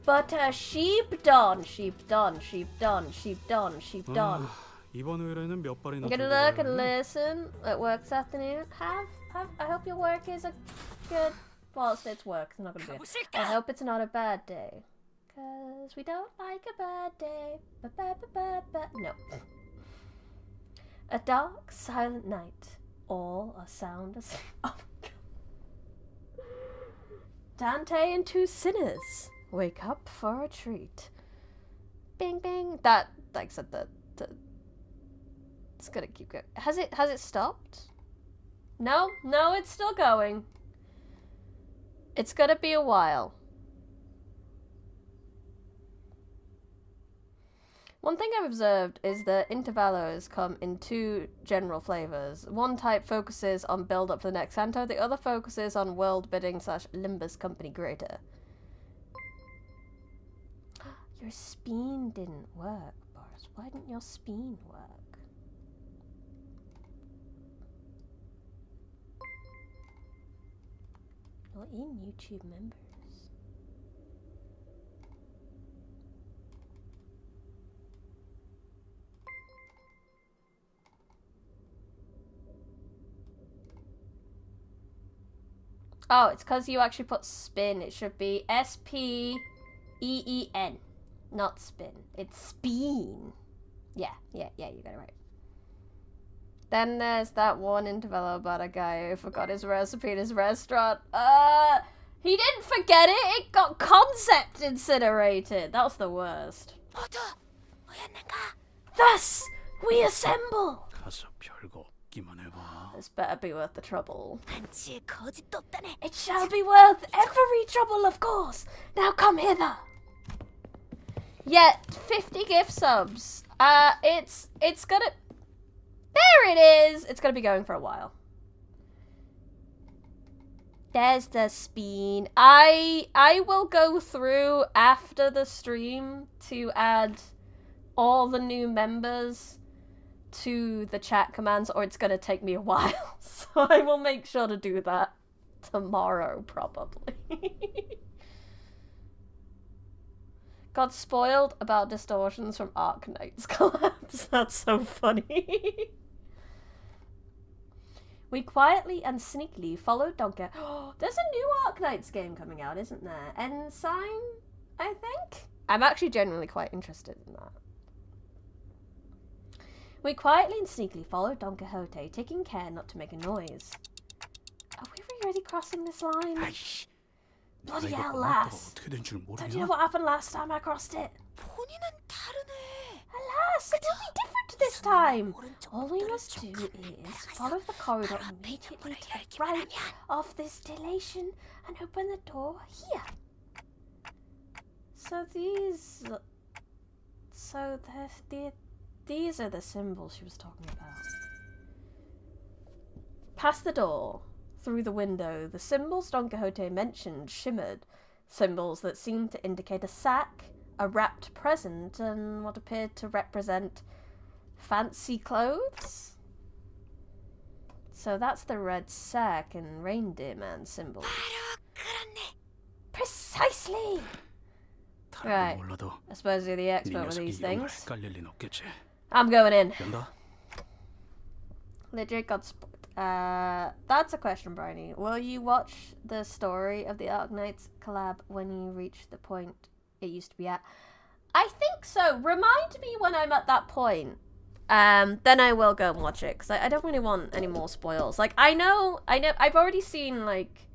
But sheep Dawn. Sheep Dawn. Sheep Dawn. Sheep Dawn. Sheep Dawn. 이번 의뢰는 몇 발이나 Good look and listen at work this afternoon. I hope your work is a good... Well, it's work. It's not gonna be I hope it's not a bad day. Cause we don't like a bad day. No. A dark, silent night. All are sound asleep. Oh my god. Dante and two sinners wake up for a treat. Bing bing. That, like I said, the it's gonna keep going. Has it stopped? No, it's still going. It's gonna be a while. One thing I've observed is that intervallos come in two general flavors. One type focuses on build up for the next canto, the other focuses on world bidding / Limbus Company greater. Your speen didn't work, Boris. Why didn't your speen work? You're in YouTube members. Oh, it's because you actually put spin. It should be S-P-E-E-N. Not spin. It's speen. Yeah, you got it right. Then there's that one Intervallo about a guy who forgot his recipe in his restaurant. He didn't forget it, it got concept incinerated. That was the worst. Thus, we assemble. 가서 별거 없기만 해봐. This better be worth the trouble. 한치의 거짓도 없다네. It shall be worth every trouble, of course. Now come hither. Yet 50 gift subs. It's gonna. There it is. It's gonna be going for a while. There's the spin. I will go through after the stream to add all the new members to the chat commands, or it's gonna take me a while. So I will make sure to do that tomorrow, probably. Got spoiled about distortions from Arknight's collapse. That's so funny. We quietly and sneakily followed Donker. Oh, there's a new Arknights game coming out, isn't there? Ensign, I think? I'm actually genuinely quite interested in that. We quietly and sneakily followed Don Quixote, taking care not to make a noise. Are we really crossing this line? 아이씨. Bloody 내가 이거 hell, 꺼냈다가 lass. 어떻게 된 줄 Don't 모르냐? you know what happened last time I crossed it? 본인은 다르네. Alas, it will be different this time. All we must do is follow the corridor immediately to the right of this dilation and open the door here. So these are the symbols she was talking about. Past the door, through the window, the symbols Don Quixote mentioned shimmered, symbols that seemed to indicate a sack, a wrapped present, and what appeared to represent fancy clothes. So that's the red sack and reindeer man symbol. Precisely! Right. I suppose you're the expert with these things. I'm going in. Legit got that's a question, Bryony. Will you watch the story of the Arknights collab when you reach the point it used to be at? I think so. Remind me when I'm at that point. Then I will go and watch it, because I don't really want any more spoils. Like, I know, I've already seen, like,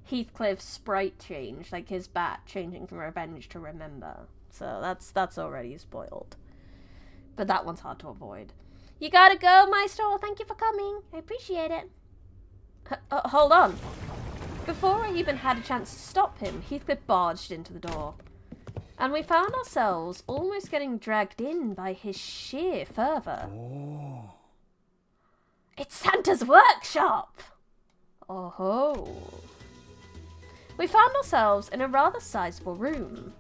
Heathcliff's sprite change, like his bat changing from Revenge to Remember. So that's already spoiled. But that one's hard to avoid. You gotta go, Maestro. Thank you for coming. I appreciate it. Hold on. Before I even had a chance to stop him, Heathcliff barged into the door. And we found ourselves almost getting dragged in by his sheer fervour. Oh. It's Santa's workshop! Oh ho. We found ourselves in a rather sizable room.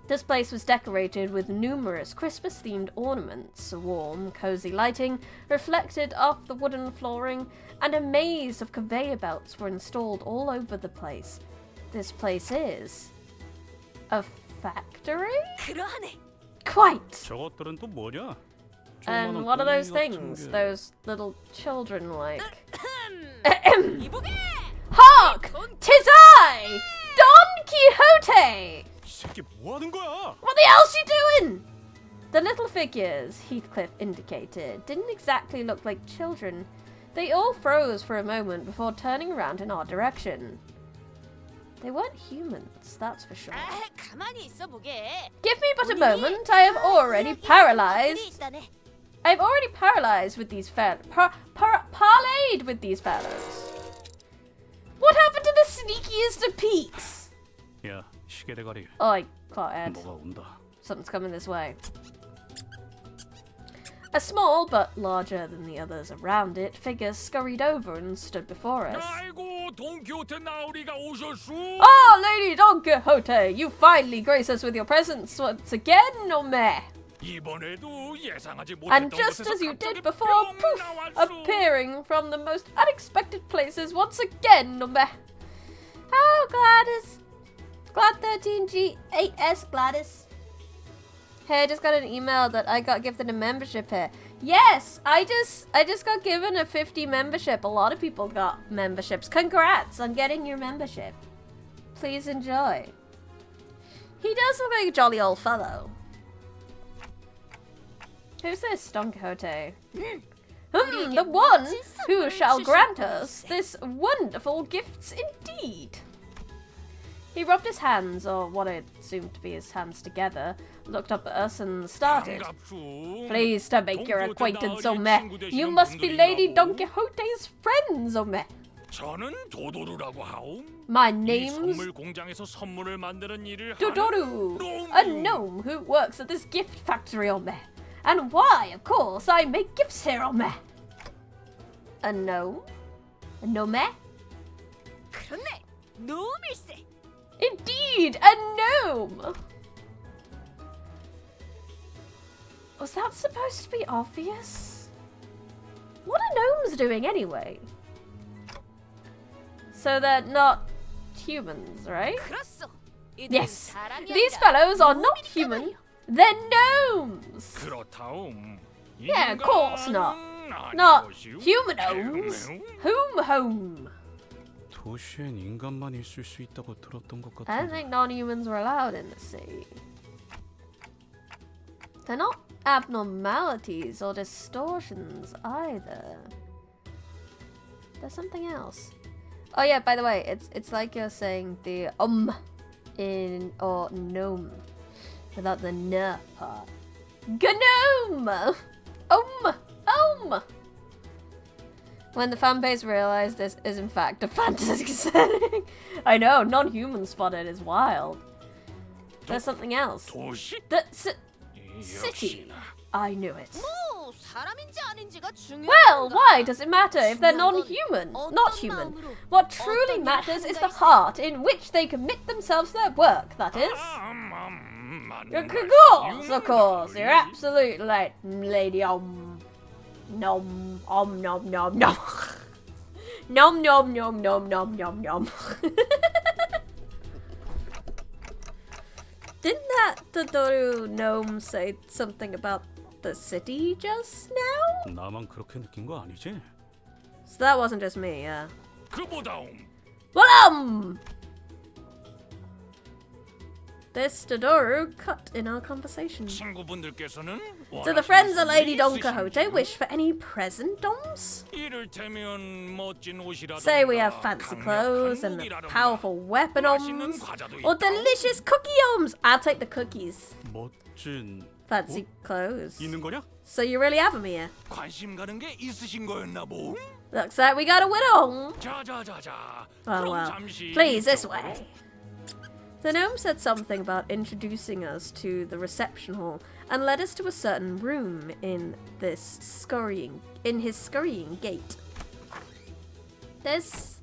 This place was decorated with numerous Christmas-themed ornaments, warm, cosy lighting reflected off the wooden flooring, and a maze of conveyor belts were installed all over the place. This place is a factory? Quite! 저것들은 또 뭐냐? And what are those things? Those little children like? Hark! 'Tis I! Don Quixote! 새끼 뭐 하는 거야? What the hell's she doing? The little figures Heathcliff indicated didn't exactly look like children. They all froze for a moment before turning around in our direction. They weren't humans, that's for sure. Give me but a moment. I have already paralyzed. I've already parlayed with these fellows. What happened to the sneakiest of peaks? 야, 시계 대가리. Oi, Clothead. 뭐가 온다. Something's coming this way. A small but larger than the others around it figure scurried over and stood before us. Oh, Lady Don Quixote, you finally grace us with your presence once again, no me. And just as you did before, poof, appearing from the most unexpected places once again, no me. Oh, Gladys. Glad13G8S, Gladys. Hey, I just got an email that I got gifted a membership here. Yes, I just got given a 50 membership. A lot of people got memberships. Congrats on getting your membership. Please enjoy. He does look like a jolly old fellow. Who's this, Don Quixote? The one who shall grant us this wonderful gifts indeed. He rubbed his hands, or what I assumed to be his hands, together, looked up at us and started. Pleased to make your acquaintance, Ome. You must be Lady Don Quixote's friends, Ome. My name's Padoru, a gnome who works at this gift factory, Ome. And why, of course, I make gifts here, Ome. A gnome? A gnome? 그렇네. 놈일세. Indeed, a gnome! Was that supposed to be obvious? What are gnomes doing anyway? So they're not humans, right? 그렇소. 이들은 Yes, 사람이 these 아니라 fellows are not 놈이니까 human, 말이오. they're gnomes! Yeah, of course not. Not human gnomes. Whom home? 도시엔 인간만 있을 수 있다고 들었던 것 I don't 같은데. think non-humans were allowed in the sea. They're not abnormalities or distortions either. There's something else. Oh yeah, by the way, it's like you're saying the in or gnome without the n part. Gnome! When the fanbase realized this is in fact a fantasy setting. I know, non-human spotted is wild. There's something else. The city. I knew it. 뭐 사람인지 아닌지가 중요한 Well, 건가? why does it matter if they're non-human? Not human. What truly matters is the heart in which they commit themselves to their work, that is. Of course. You're absolutely right, lady. Nom, nom, nom, nom. Nom, nom, nom, nom, nom, nom, nom. Didn't that Padoru gnome say something about the city just now? 나만 그렇게 느낀 거 아니지? So that wasn't just me, yeah. 그보다움. Well, this Padoru cut in our conversation. 친구분들께서는 Do the friends of Lady Don Quixote wish for any present, Doms? 이를테면 멋진 옷이라든가 Say we have fancy clothes and a powerful weapon, Oms, or delicious cookie, Oms. I'll take the cookies. 멋진 Fancy clothes. 있는 거냐? So you really have 'em here. 관심 가는 게 있으신 거였나 보. Looks like we got a winner. 자자자자. Oh 그럼 well. 잠시 Please, this 이쪽으로. way. The gnome said something about introducing us to the reception hall and led us to a certain room in his scurrying gait. This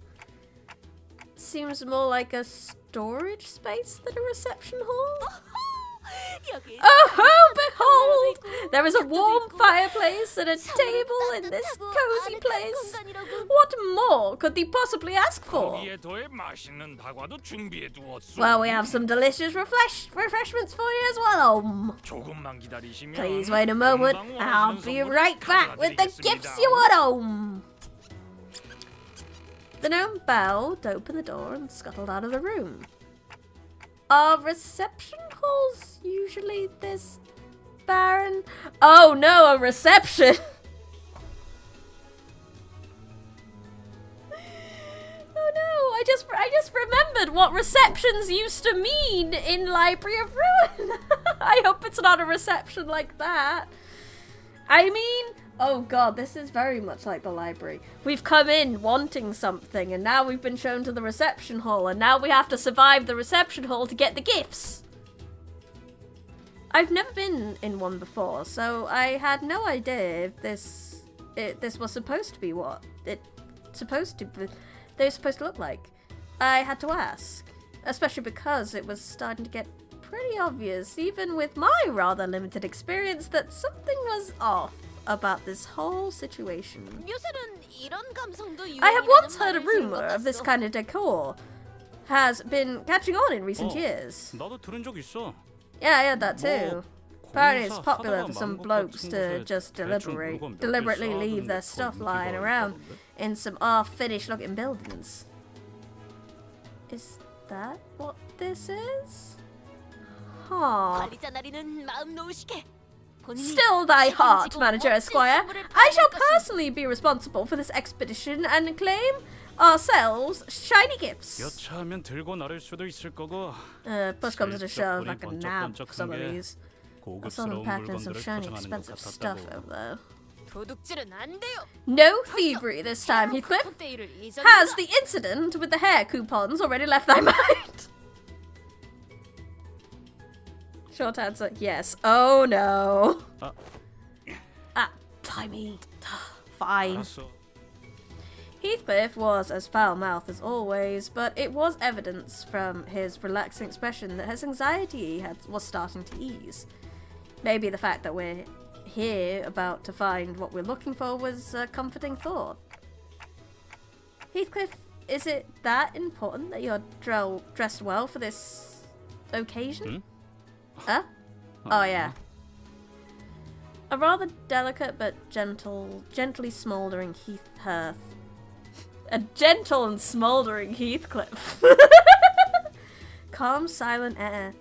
seems more like a storage space than a reception hall. 여기 Oh, behold! There is a warm fireplace and a table in this cozy place. What more could they possibly ask for? 거기에 더해 맛있는 다과도 준비해 두었소. Well, we have some delicious refreshments for you as well. 조금만 기다리시면 Please wait a moment. 금방 I'll 원하시는 be 선물을 right back with the 가져다 gifts 드리겠습니다. you want. The gnome bowed, opened the door, and scuttled out of the room. Are reception halls usually this barren? Oh no, a reception! Oh no, I just remembered what receptions used to mean in Library of Ruin. I hope it's not a reception like that. I mean, oh god, this is very much like the library. We've come in wanting something, and now we've been shown to the reception hall, and now we have to survive the reception hall to get the gifts. I've never been in one before, so I had no idea if this was supposed to be what they're supposed to look like. I had to ask, especially because it was starting to get pretty obvious, even with my rather limited experience, that something was off about this whole situation. 요새는 이런 감성도 I have once 유행이라는 heard a 말을 rumor 들은 것 of this 같소. kind of decor has been catching on in recent years. 나도 들은 적 있어. Yeah, I heard that too. Apparently it's 공사 popular 하다가 for some 마음껏 blokes 같은 to 곳에 just 대충 물건 몇 개 deliberately leave their 쌓아두는 stuff 게 lying 거의 around 있다던데. in some half-finished looking buildings. Is that what this is? Huh. 관리자 나리는 마음 놓으시게. Still thy heart, Manager Esquire. I shall personally be responsible for this expedition and claim ourselves shiny gifts. 여차하면 들고 나를 수도 있을 거고. Push comes to shove, I can nab 번쩍번쩍한 some of 게 these. I saw them 고급스러운 packing some 물건들을 shiny 포장하는 것 expensive stuff 같았다고. over there. 도둑질은 안 돼요. No thievery this time, Heathcliff. Has the incident with the hair coupons already left thy mind? Short answer, yes. Oh no. Timey. Fine. 알았어. Heathcliff was as foul-mouthed as always, but it was evidence from his relaxing expression that his anxiety was starting to ease. Maybe the fact that we're here about to find what we're looking for was a comforting thought. Heathcliff, is it that important that you're dressed well for this occasion? Huh? Oh yeah. A rather delicate but gently smouldering hearth. A gentle and smouldering Heathcliff. Calm, silent air.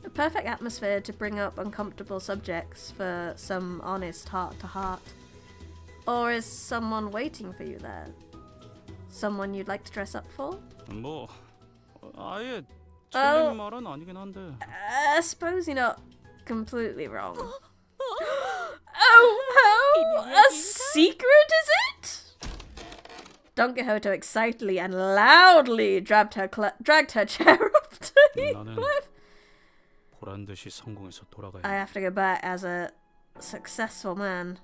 A perfect atmosphere to bring up uncomfortable subjects for some honest heart-to-heart. Or is someone waiting for you there? Someone you'd like to dress up for? 뭐 아예 틀린 말은 아니긴 한데. I suppose you're not completely wrong. Oh, a secret is it? Don Quixote excitedly and loudly dragged her chair up to Heathcliff. 보란 듯이 성공해서 돌아가야. I have to go back as a successful man,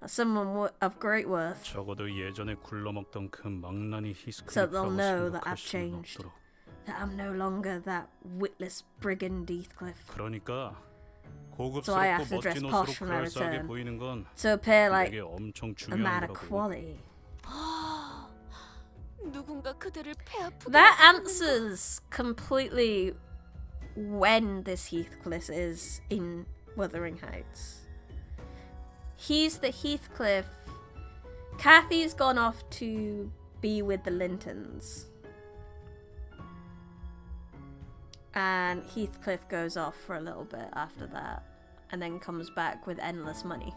as someone of great worth. 적어도 예전에 굴러먹던 그 망나니 So they'll know that 히스클리프라고 I've 생각할 수는 changed. 없도록. That I'm no longer that witless brigand Heathcliff. 그러니까 So I have 고급스럽고 to dress 멋진 posh 옷으로 when I 그럴싸하게 return. 보이는 건 To appear like 되게 엄청 a man 중요한 of 거라고. quality. 누군가 그대를 폐 아프게 That answers completely when this Heathcliff is in Wuthering Heights. He's the Heathcliff. Kathy's gone off to be with the Lintons. And Heathcliff goes off for a little bit after that. And then comes back with endless money.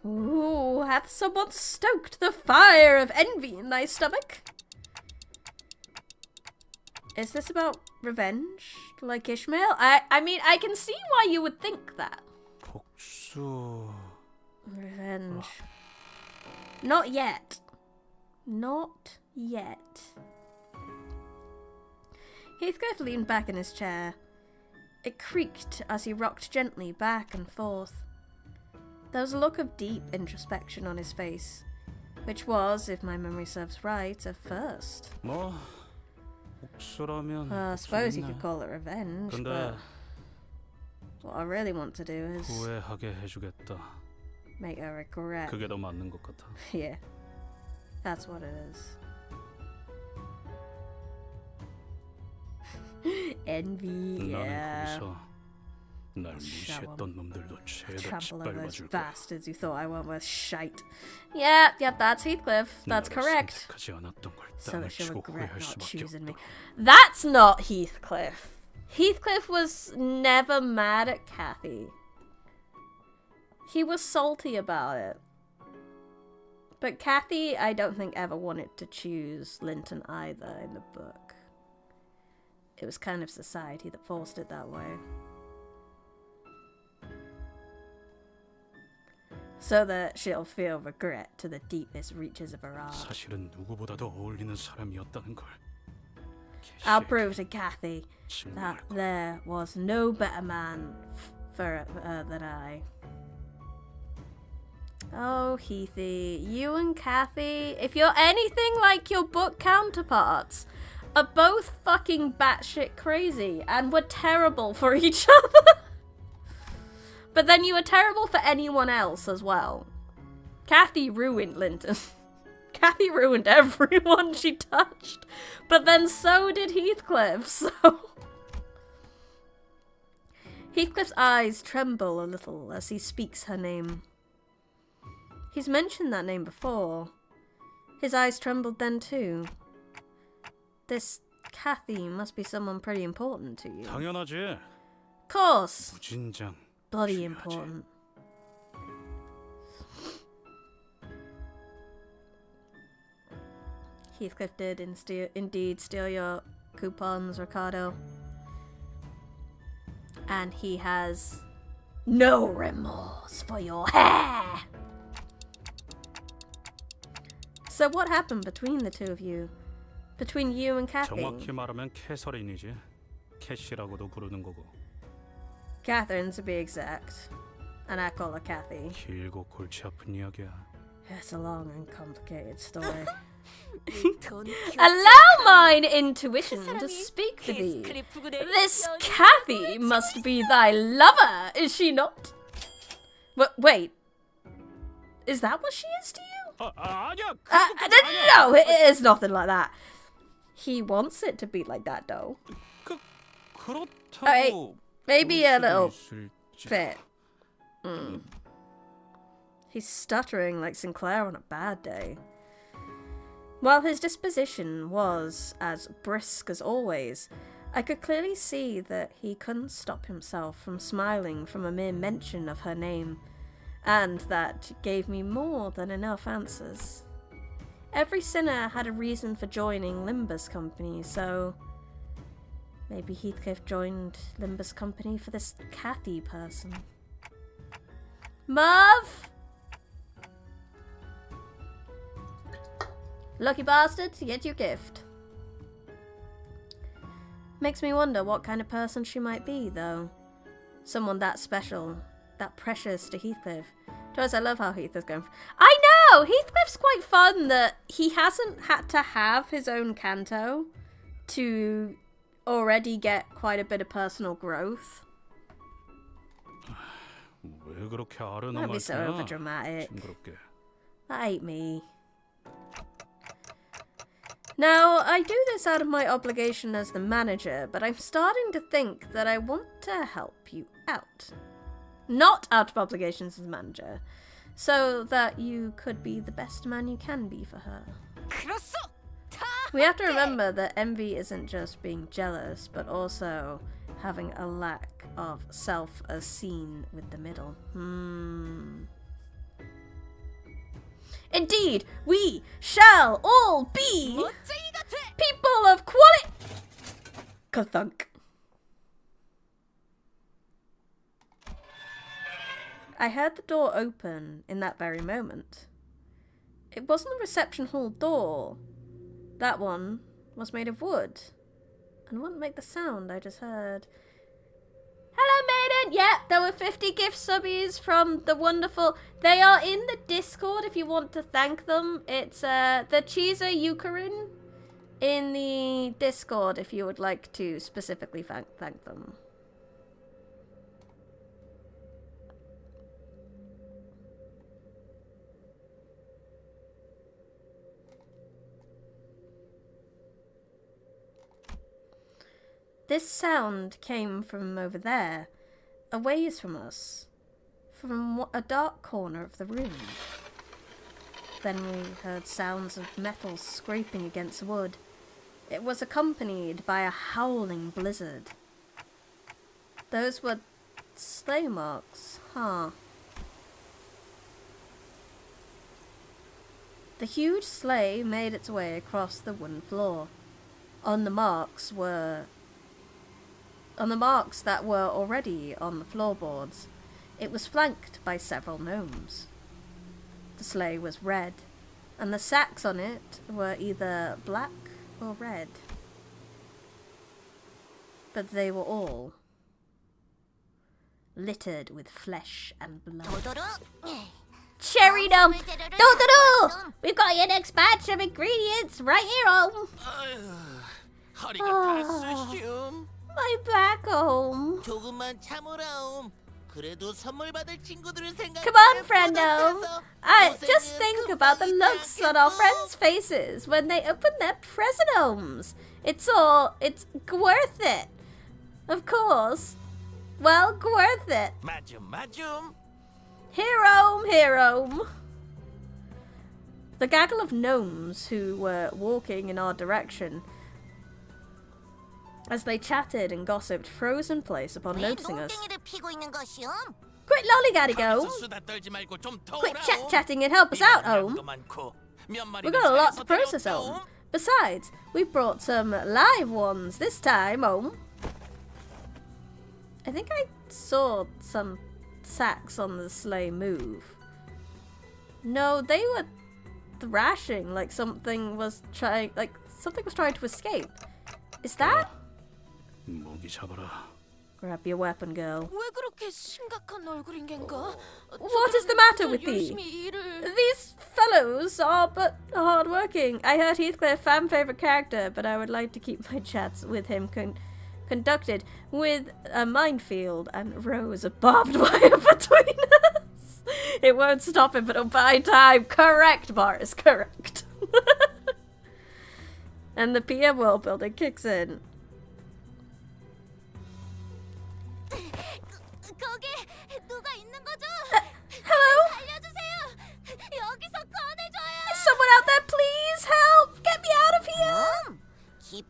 Ooh, hath someone stoked the fire of envy in thy stomach? Is this about revenge, like Ishmael? I mean, I can see why you would think that. 복수. Revenge. Not yet. Not yet. Heathcliff leaned back in his chair. It creaked as he rocked gently back and forth. There was a look of deep introspection on his face, which was, if my memory serves right, a first. 뭐 복수라면. I suppose you could call it revenge, 근데 but what I really want to do is 후회하게 해주겠다. make her regret. 그게 더 맞는 것 같아. Yeah, that's what it is. Envy, yeah. 나는 거기서 날 무시했던 놈들도 죄다 Trample over those 짓밟아줄 거야. bastards who thought I weren't worth shite. Yeah, that's Heathcliff. That's 나를 correct. 선택하지 않았던 걸 So 땅을 that she'll 치고 regret 후회할 not 수밖에 choosing me. 없다. That's not Heathcliff. Heathcliff was never mad at Kathy. He was salty about it. But Kathy, I don't think ever wanted to choose Linton either in the book. It was kind of society that forced it that way. So that she'll feel regret to the deepest reaches of her heart. 사실은 누구보다도 어울리는 사람이었다는 걸. I'll prove to Kathy that 증명할 거야. there was no better man for her than I. Oh, Heathy, you and Kathy, if you're anything like your book counterparts, are both fucking batshit crazy and were terrible for each other. But then you were terrible for anyone else as well. Kathy ruined Linton. Kathy ruined everyone she touched. But then so did Heathcliff, so... Heathcliff's eyes tremble a little as he speaks her name. He's mentioned that name before. His eyes trembled then too. This Kathy must be someone pretty important to you. 당연하지. Of course. 무진장 bloody important. Heathcliff did indeed steal your coupons, Ricardo. And he has no remorse for your hair. So what happened between the two of you? Between you and Kathy? 정확히 말하면 캐서린이지. 캐시라고도 부르는 거고. Catherine, to be exact. And I call her Kathy. 길고 골치 아픈 이야기야. It's a long and complicated story. Allow mine intuition to speak for thee. This Kathy must be thy lover, is she not? Wait. Is that what she is to you? 아니야. No, it is nothing like that. He wants it to be like that, though. 그렇다고. Maybe a little 있을지. bit. He's stuttering like Sinclair on a bad day. While his disposition was as brisk as always, I could clearly see that he couldn't stop himself from smiling from a mere mention of her name, and that gave me more than enough answers. Every sinner had a reason for joining Limbus Company, so maybe Heathcliff joined Limbus Company for this Kathy person. Merv! Lucky bastard to get your gift. Makes me wonder what kind of person she might be, though. Someone that special, that precious to Heathcliff. Joyce, I love how Heathcliff's going. I know! Heathcliff's quite fun that he hasn't had to have his own canto to already get quite a bit of personal growth. 왜 그렇게 아르나 Don't be so 말이야? overdramatic. 징그럽게. That ain't me. Now, I do this out of my obligation as the manager, but I'm starting to think that I want to help you out. Not out of obligations as manager, so that you could be the best man you can be for her. We have to remember that envy isn't just being jealous, but also having a lack of self as seen with the middle. Indeed, we shall all be people of quality. Kathunk. I heard the door open in that very moment. It wasn't the reception hall door. That one was made of wood and wouldn't make the sound I just heard. Hello, maiden! Yeah, there were 50 gift subbies from the wonderful... They are in the Discord if you want to thank them. It's the Cheeser Eucharin in the Discord if you would like to specifically thank them. This sound came from over there, a ways from us, from a dark corner of the room. Then we heard sounds of metal scraping against wood. It was accompanied by a howling blizzard. Those were sleigh marks, huh? The huge sleigh made its way across the wooden floor. On the marks that were already on the floorboards, it was flanked by several gnomes. The sleigh was red, and the sacks on it were either black or red. But they were all littered with flesh and blood. Cherry dum! Padoru! We've got your next batch of ingredients right here, home! My back home. Come on, friendo. Just think about the looks on our friends' faces when they open their present homes. It's worth it. Of course. Well, worth it. Hero. The gaggle of gnomes who were walking in our direction, as they chatted and gossiped, froze in place upon noticing us. 피고 있는 것이옴? Quit lollygagging, Ohm. 수다 떨지 말고 좀 Quit chat-chatting and help us out, Ohm. We've got a lot to process, Ohm. Besides, we brought some live ones this time, Ohm. I think I saw some sacks on the sleigh move. No, they were thrashing like something was trying to escape. Is that? 모기 잡아라. Grab your weapon, girl. 왜 그렇게 심각한 얼굴인 겐가? What is the matter with thee? These fellows are but hard-working. I heard Heathcliff, fan-favourite character, but I would like to keep my chats with him conducted with a minefield and rows of barbed wire between us. It won't stop him, but it'll buy time. Correct, Boris, correct. And the PM world building kicks in. 거기 누가 있는 거죠? Hello? 살려주세요. 여기서 꺼내줘요. Is someone out there, please help? Get me out of here.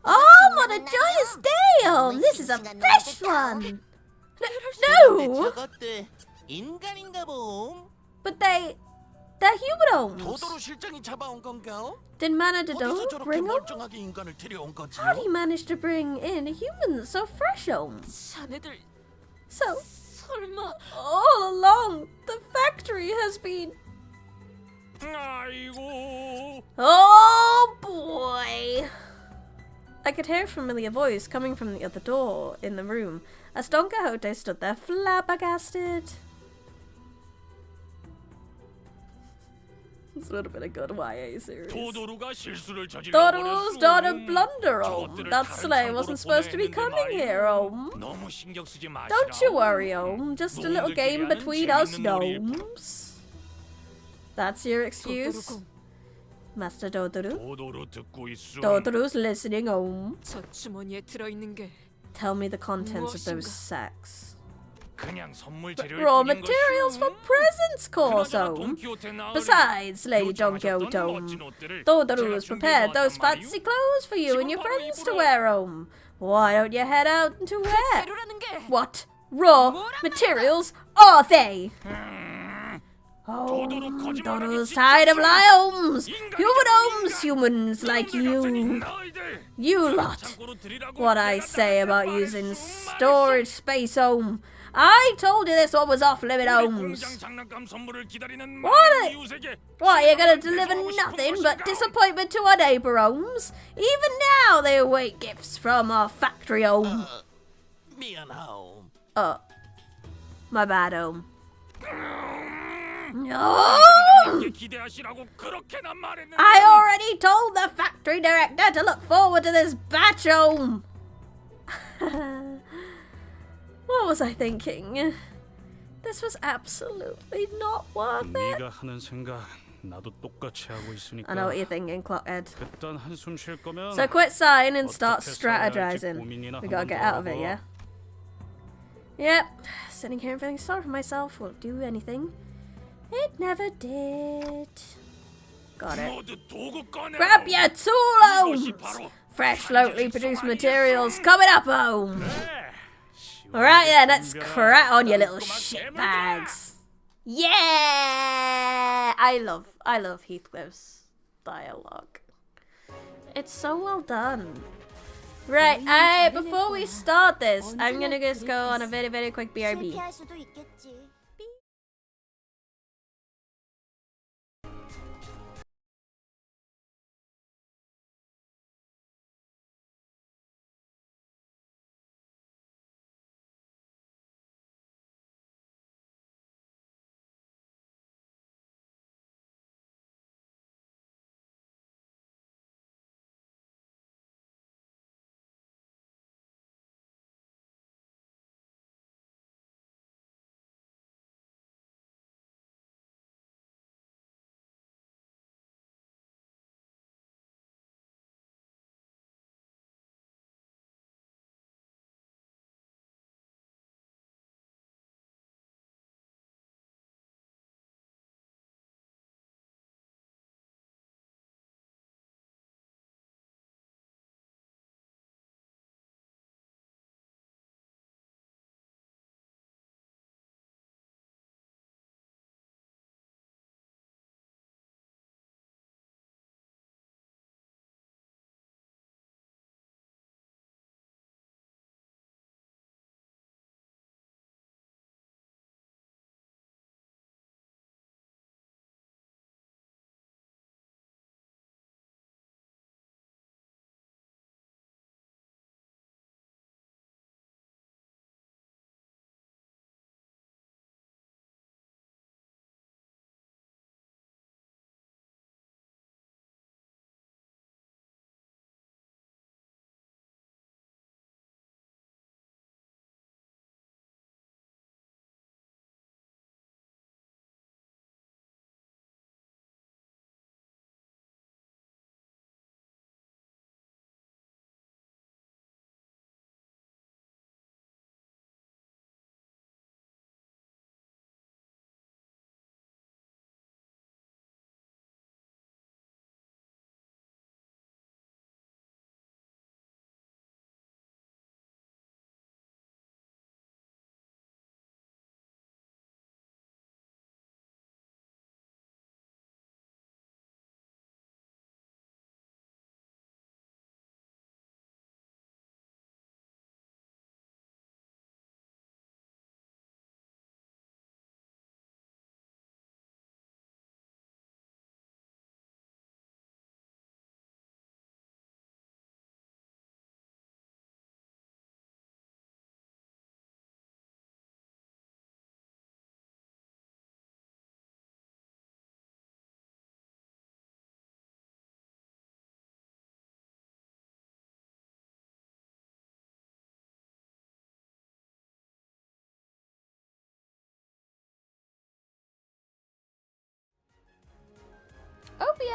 Oh, what a joyous day! This is a fresh one. No. 저것들 인간인가 봄. But they're human homes. 도도로 실장이 잡아온 건가? Did Mana 어디서 Dodo 저렇게 bring them? 멀쩡하게 인간을 데려온 거지? How do you manage to bring in humans so fresh homes? 자네들 So, 설마 all along, the factory has been... 아이고. Oh boy! I could hear a familiar voice coming from the other door in the room as Don Quixote stood there flabbergasted. This would have been a good YA series. 도도루가 실수를 저질러 Dodo's done a blunder, Ohm. That sleigh wasn't supposed to be coming here, Ohm. 너무 신경 쓰지 마시라. Don't you worry, Ohm. Just a little game between us gnomes. That's your excuse? Master Dodoru? 도도루 듣고 있어. Dodoru's listening, Ohm. 저 주머니에 들어있는 게 Tell me the contents of those sacks. 그냥 선물 But 재료일 raw 뿐인 materials for 것이오. presents, course, 그나저나 Ohm. 돈키호테 나으리 Besides, Lady Don 요청하셨던 Quixote, 멋진 옷들을 Dodoru 제가 has prepared those 준비해놓았단 fancy 말이오. clothes for you and your 지금 바로 friends to 입으러. wear, Ohm. Why don't you head out into wear? 재료라는 게 What raw materials are they? Oh, 도도루 거짓말하기 Dodoru's 진짜 tired of 싫어. liomes! 인간이 Human 아니라 homes! Humans like 그놈들 같으니 you! 너희들 You lot! 창고로 들이라고 What I 내가 say about 말했어, using 말했어. storage space, Ohm. I told you this one was off-limit 우리 homes. 공장 장난감 선물을 기다리는 What? 많은 이웃에게 What, you're gonna 실망을 deliver 배송하고 싶은 nothing but 것인가? disappointment to our neighbour homes? Even now they await gifts from our factory home. 미안하오. My bad, home. No! 이렇게 기대하시라고 그렇게나 말했는데. I already told the factory director to look forward to this batch home. What was I thinking? This was absolutely not worth it. 네가 하는 생각 나도 똑같이 하고 있으니까. I know what you're thinking, Clockhead. 그딴 한숨 쉴 거면 So quit sighing and start 어떻게 살아야 할지 strategizing. 고민이나 We gotta 한번 get out of it, 더 yeah? 하고. Yep. Sitting here and feeling sorry for myself won't do anything. It never did. Got it. 모두 도구 꺼내. Grab your tool, 이것이 homes! 바로 Fresh, locally produced materials coming up, home! 네. Alright then, let's 덤벼라. crack on, you little 깔끔한 shitbags. Yeah! I love Heathcliff's dialogue. It's so well done. Right, before we start this, I'm gonna just go on a very, very quick BRB. 실패할 수도 있겠지.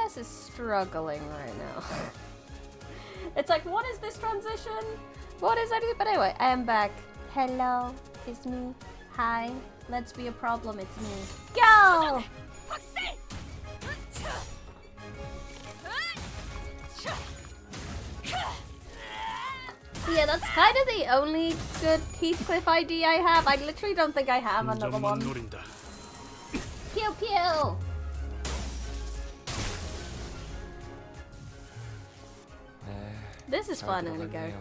OBS is struggling right now. It's like, what is this transition? What is anything? But anyway, I am back. Hello, it's me. Hi, let's be a problem, it's me. Go! Yeah, that's kind of the only good Heathcliff ID I have. I literally don't think I have another one. Pew pew! This is fun, Inigo.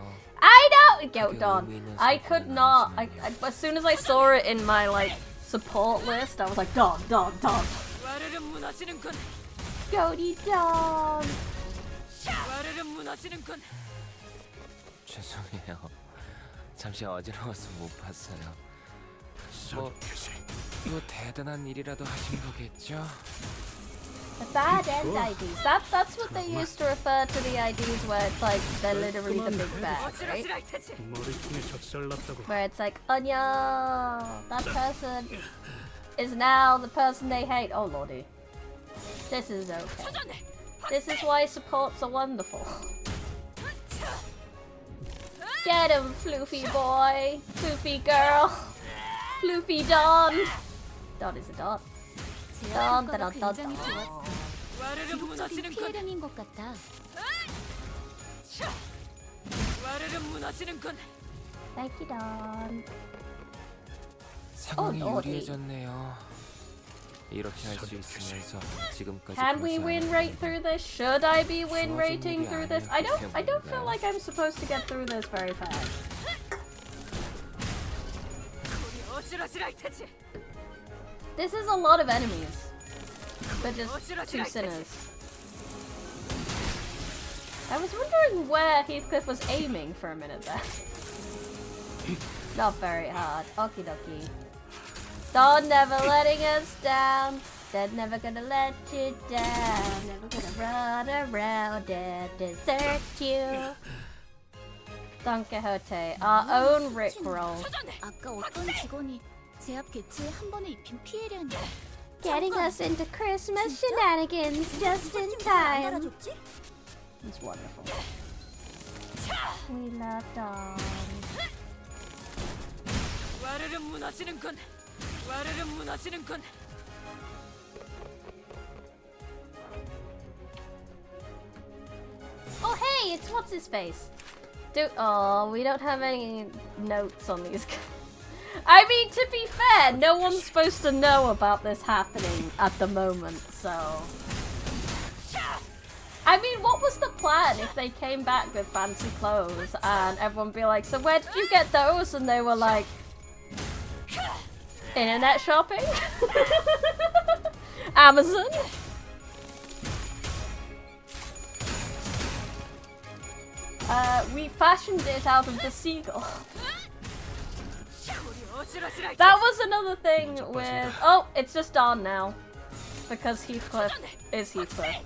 I know! Go, Don. I could not. As soon as I saw it in my, like, support list, I was like, Don. Goody Don! 죄송해요. 잠시 어지러워서 못 봤어요. 뭐 대단한 일이라도 하신 거겠죠? The bad end IDs. That's what they used to refer to the IDs where it's like they're literally the big bad, right? Where it's like, Anya, that person is now the person they hate. Oh lordy. This is okay. This is why supports are wonderful. Get him, floofy boy, floofy girl, floofy Don. Don is a Don. Don. 지속적인 피해량인 것 같아. Thank you, Don. 상황이 유리해졌네요. 이렇게 할 수 있으면서 지금까지 Can we win rate through this? Should I be win rating through this? I don't feel like I'm supposed to get through this very fast. This is a lot of enemies, but just 2 sinners. I was wondering where Heathcliff was aiming for a minute there. Not very hard. Okie dokie. Don never letting us down. They're never gonna let you down. Never gonna run around and desert you. Don Quixote, our own Rickroll. 아까 어떤 직원이 제 앞 개츠에 한 번에 입힌 피해량이. Getting us into Christmas shenanigans just in time. It's wonderful. We love Don. Oh hey, it's what's his face. Oh, we don't have any notes on these guys. I mean, to be fair, no one's supposed to know about this happening at the moment, so... I mean, what was the plan if they came back with fancy clothes and everyone be like, so where did you get those? And they were like, internet shopping? Amazon? We fashioned it out of the seagull. That was another thing with... Oh, it's just Don now. Because Heathcliff is Heathcliff.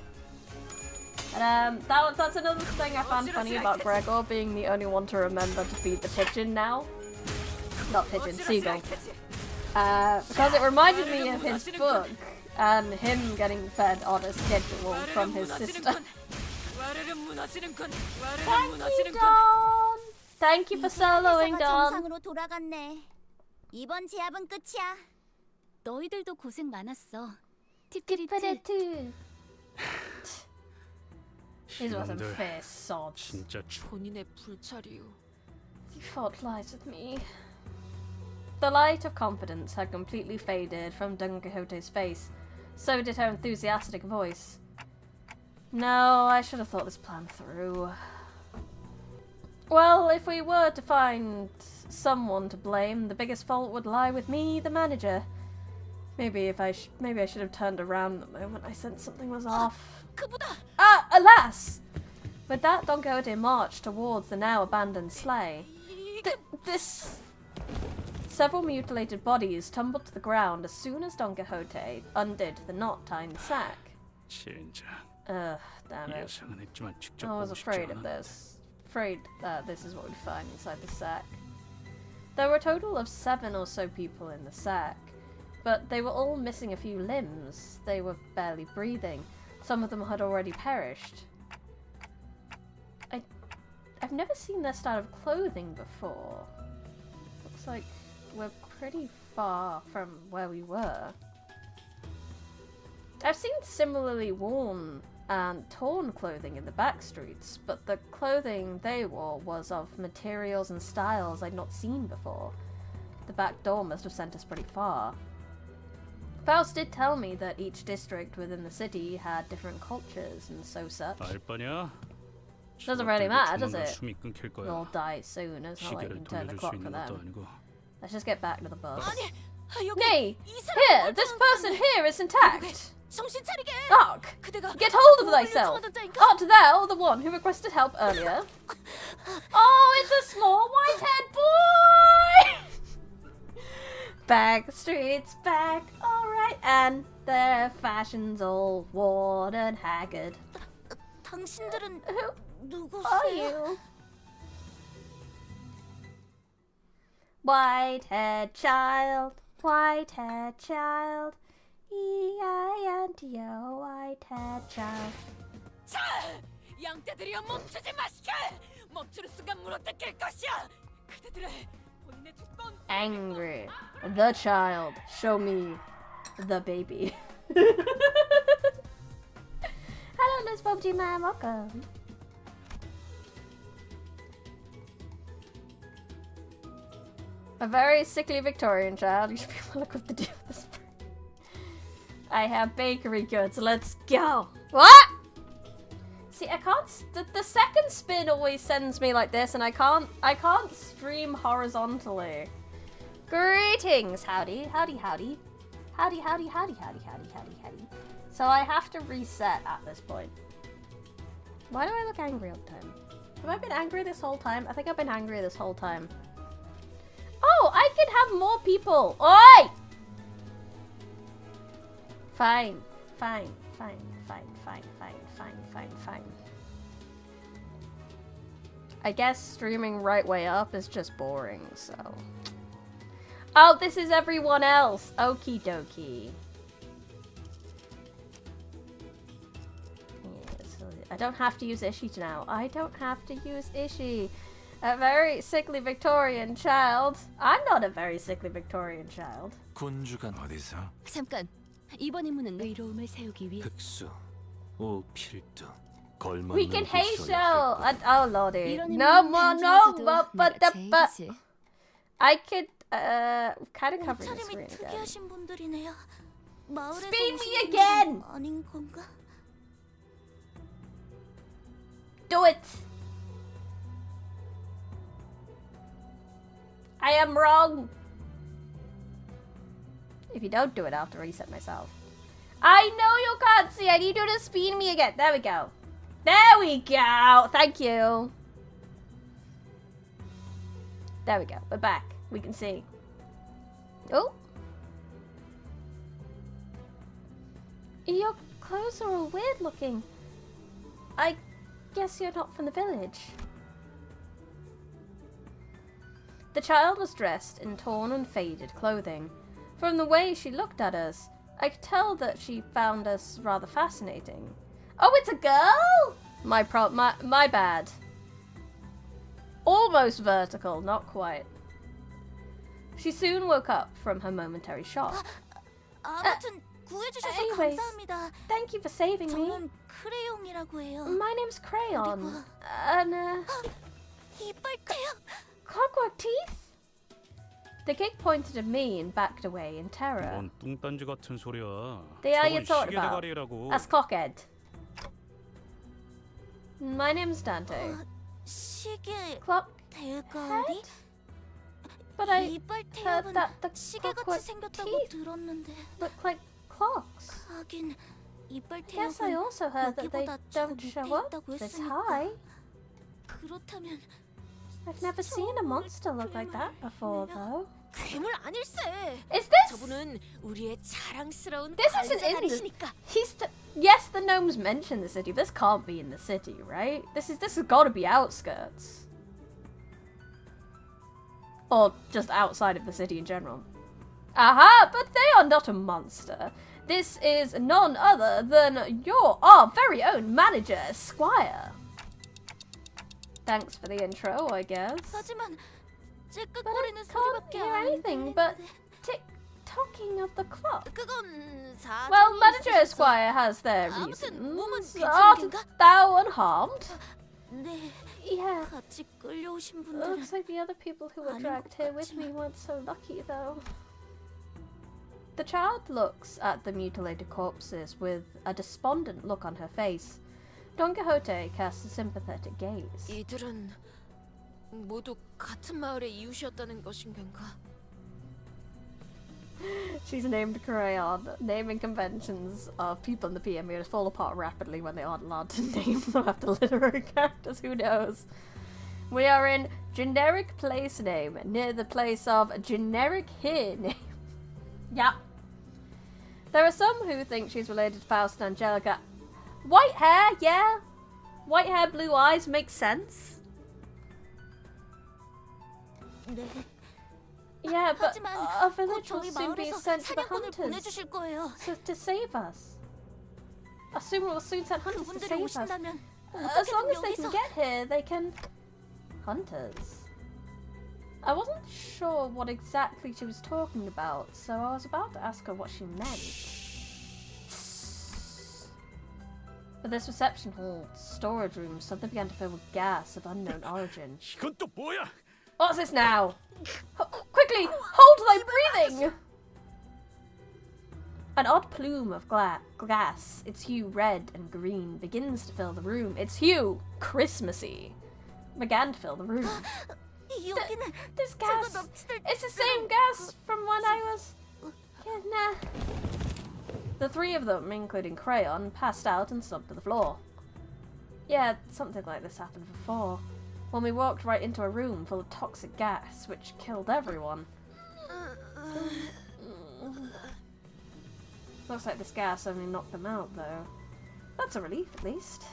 And that's another thing I found funny about Gregor being the only one to remember to feed the pigeon now. Not pigeon, seagull. Because it reminded me of his book and him getting fed on a schedule from his sister. Thank you, Don! Thank you for soloing, Don. 정상으로 돌아갔네. 이번 제압은 끝이야. 너희들도 고생 많았어. 티프리트. These were some fierce sods. 본인의 불찰이요. The fault lies with me. The light of confidence had completely faded from Don Quixote's face. So did her enthusiastic voice. No, I should have thought this plan through. Well, if we were to find someone to blame, the biggest fault would lie with me, the manager. Maybe I should have turned around the moment I sensed something was off. Ah, alas! With that, Don Quixote marched towards the now abandoned sleigh. Several mutilated bodies tumbled to the ground as soon as Don Quixote undid the knot tying the sack. Ugh, damn it. I was afraid of this. Afraid that this is what we'd find inside the sack. There were a total of 7 or so people in the sack, but they were all missing a few limbs. They were barely breathing. some of them had already perished. I've never seen their style of clothing before. Looks like we're pretty far from where we were. I've seen similarly worn and torn clothing in the back streets, but the clothing they wore was of materials and styles I'd not seen before. The back door must have sent us pretty far. Faust did tell me that each district within the city had different cultures and so such. Doesn't really matter, does it? We'll all die soon, it's not like you can turn the clock for them. Let's just get back to the bus. Nay! Here! This person here is intact! Ark! Get hold of thyself! Art thou the one who requested help earlier? Oh, it's a small white-haired boy! Back streets back, alright, and their fashion's all worn and haggard. Who are you? White-haired child, white-haired child, E-I-N-T-O, white-haired child. 양떼들이여 멈추지 마시게! 멈추는 순간 물어뜯길 것이야! 그대들의 본인의 두꺼운 Angry. The child. Show me the baby. Hello, NSFW man. Welcome. A very sickly Victorian child. You should be well equipped to deal with this. I have bakery goods. Let's go. What? See, I can't. The second spin always sends me like this, and I can't stream horizontally. Greetings, howdy, howdy, howdy, howdy, howdy, howdy, howdy, howdy, howdy, howdy. So I have to reset at this point. Why do I look angry all the time? Have I been angry this whole time? I think I've been angry this whole time. Oh, I can have more people. Oi! Fine, fine, fine, fine, fine, fine, fine, fine, fine. I guess streaming right way up is just boring, so. Oh, this is everyone else. Okie dokie. Yes, I don't have to use Ishi now. I don't have to use Ishi. A very sickly Victorian child. I'm not a very sickly Victorian child. 군주간 어디서? 잠깐, 이번 임무는 의로움을 세우기 위해 흑수, 오필드, 걸맞는 We can hate 부셔야 show. 할 것. Oh lordy. No more, no, but I could kind of cover the screen again. 특이하신 분들이네요. 마을에서 Speed me 오신 again. 분은 아닌 건가? Do it. I am wrong. If you don't do it, I'll have to reset myself. I know you can't see. I need you to speed me again. There we go. There we go. Thank you. There we go. We're back. We can see. Oh. Your clothes are all weird looking. I guess you're not from the village. The child was dressed in torn and faded clothing. From the way she looked at us, I could tell that she found us rather fascinating. Oh, it's a girl? My bad. Almost vertical, not quite. She soon woke up from her momentary shock. 아무튼 구해주셔서 anyways, 감사합니다. Thank you for saving me. 저는 크레용이라고 해요. My name's Crayon. And 이빨대요. clockwork teeth? The kid pointed at me and backed away in terror. 뭔 뚱딴지 같은 소리야. They are you 저건 thought 시계 about. 대가리라고. That's Cockhead. My name's Dante. 시계 Clock 대가리? But I 이빨 heard 태엽은 that the 시계같이 clockwork 생겼다고 teeth 들었는데. look like clocks. 하긴 이빨 Guess I 태엽은 also heard that they 여기보다 저 don't 밑에 show up 있다고 this 했으니까. high. 그렇다면 I've never seen a monster look like that before, though. 괴물 아닐세. Is this? 저분은 우리의 자랑스러운 This isn't in the. 관자날이시니까. Yes, the gnomes mention the city. This can't be in the city, right? This has got to be outskirts, or just outside of the city in general. Aha! But they are not a monster. This is none other than our very own manager, Squire. Thanks for the intro, I guess. But I can't hear anything but tick-tocking of the clock. Well, Manager Esquire has their reasons. Art thou unharmed? Yeah. Looks like the other people who were dragged here with me weren't so lucky, though. The child looks at the mutilated corpses with a despondent look on her face. Don Quixote casts a sympathetic gaze. 이들은 모두 같은 마을의 이웃이었다는 것인 건가? She's named Crayon. Naming conventions of people in the PM here fall apart rapidly when they aren't allowed to name them after literary characters. Who knows? We are in generic place name near the place of generic here name. Yep. There are some who think she's related to Faust and Angelica. White hair, yeah. White hair, blue eyes makes sense. Yeah, but our village will soon be sent to the hunters to save us. I assume we'll soon send hunters to save us. As long as they can get here, they can... Hunters? I wasn't sure what exactly she was talking about, so I was about to ask her what she meant. But this reception hall, storage room, suddenly began to fill with gas of unknown origin. What's this now? Quickly, hold thy breathing! An odd plume of gas, its hue red and green, begins to fill the room. Its hue, Christmassy, began to fill the room. This gas, it's the same gas from when I was... Nah. The three of them, including Crayon, passed out and slumped to the floor. Yeah, something like this happened before, when we walked right into a room full of toxic gas, which killed everyone. Looks like this gas only knocked them out, though. That's a relief, at least.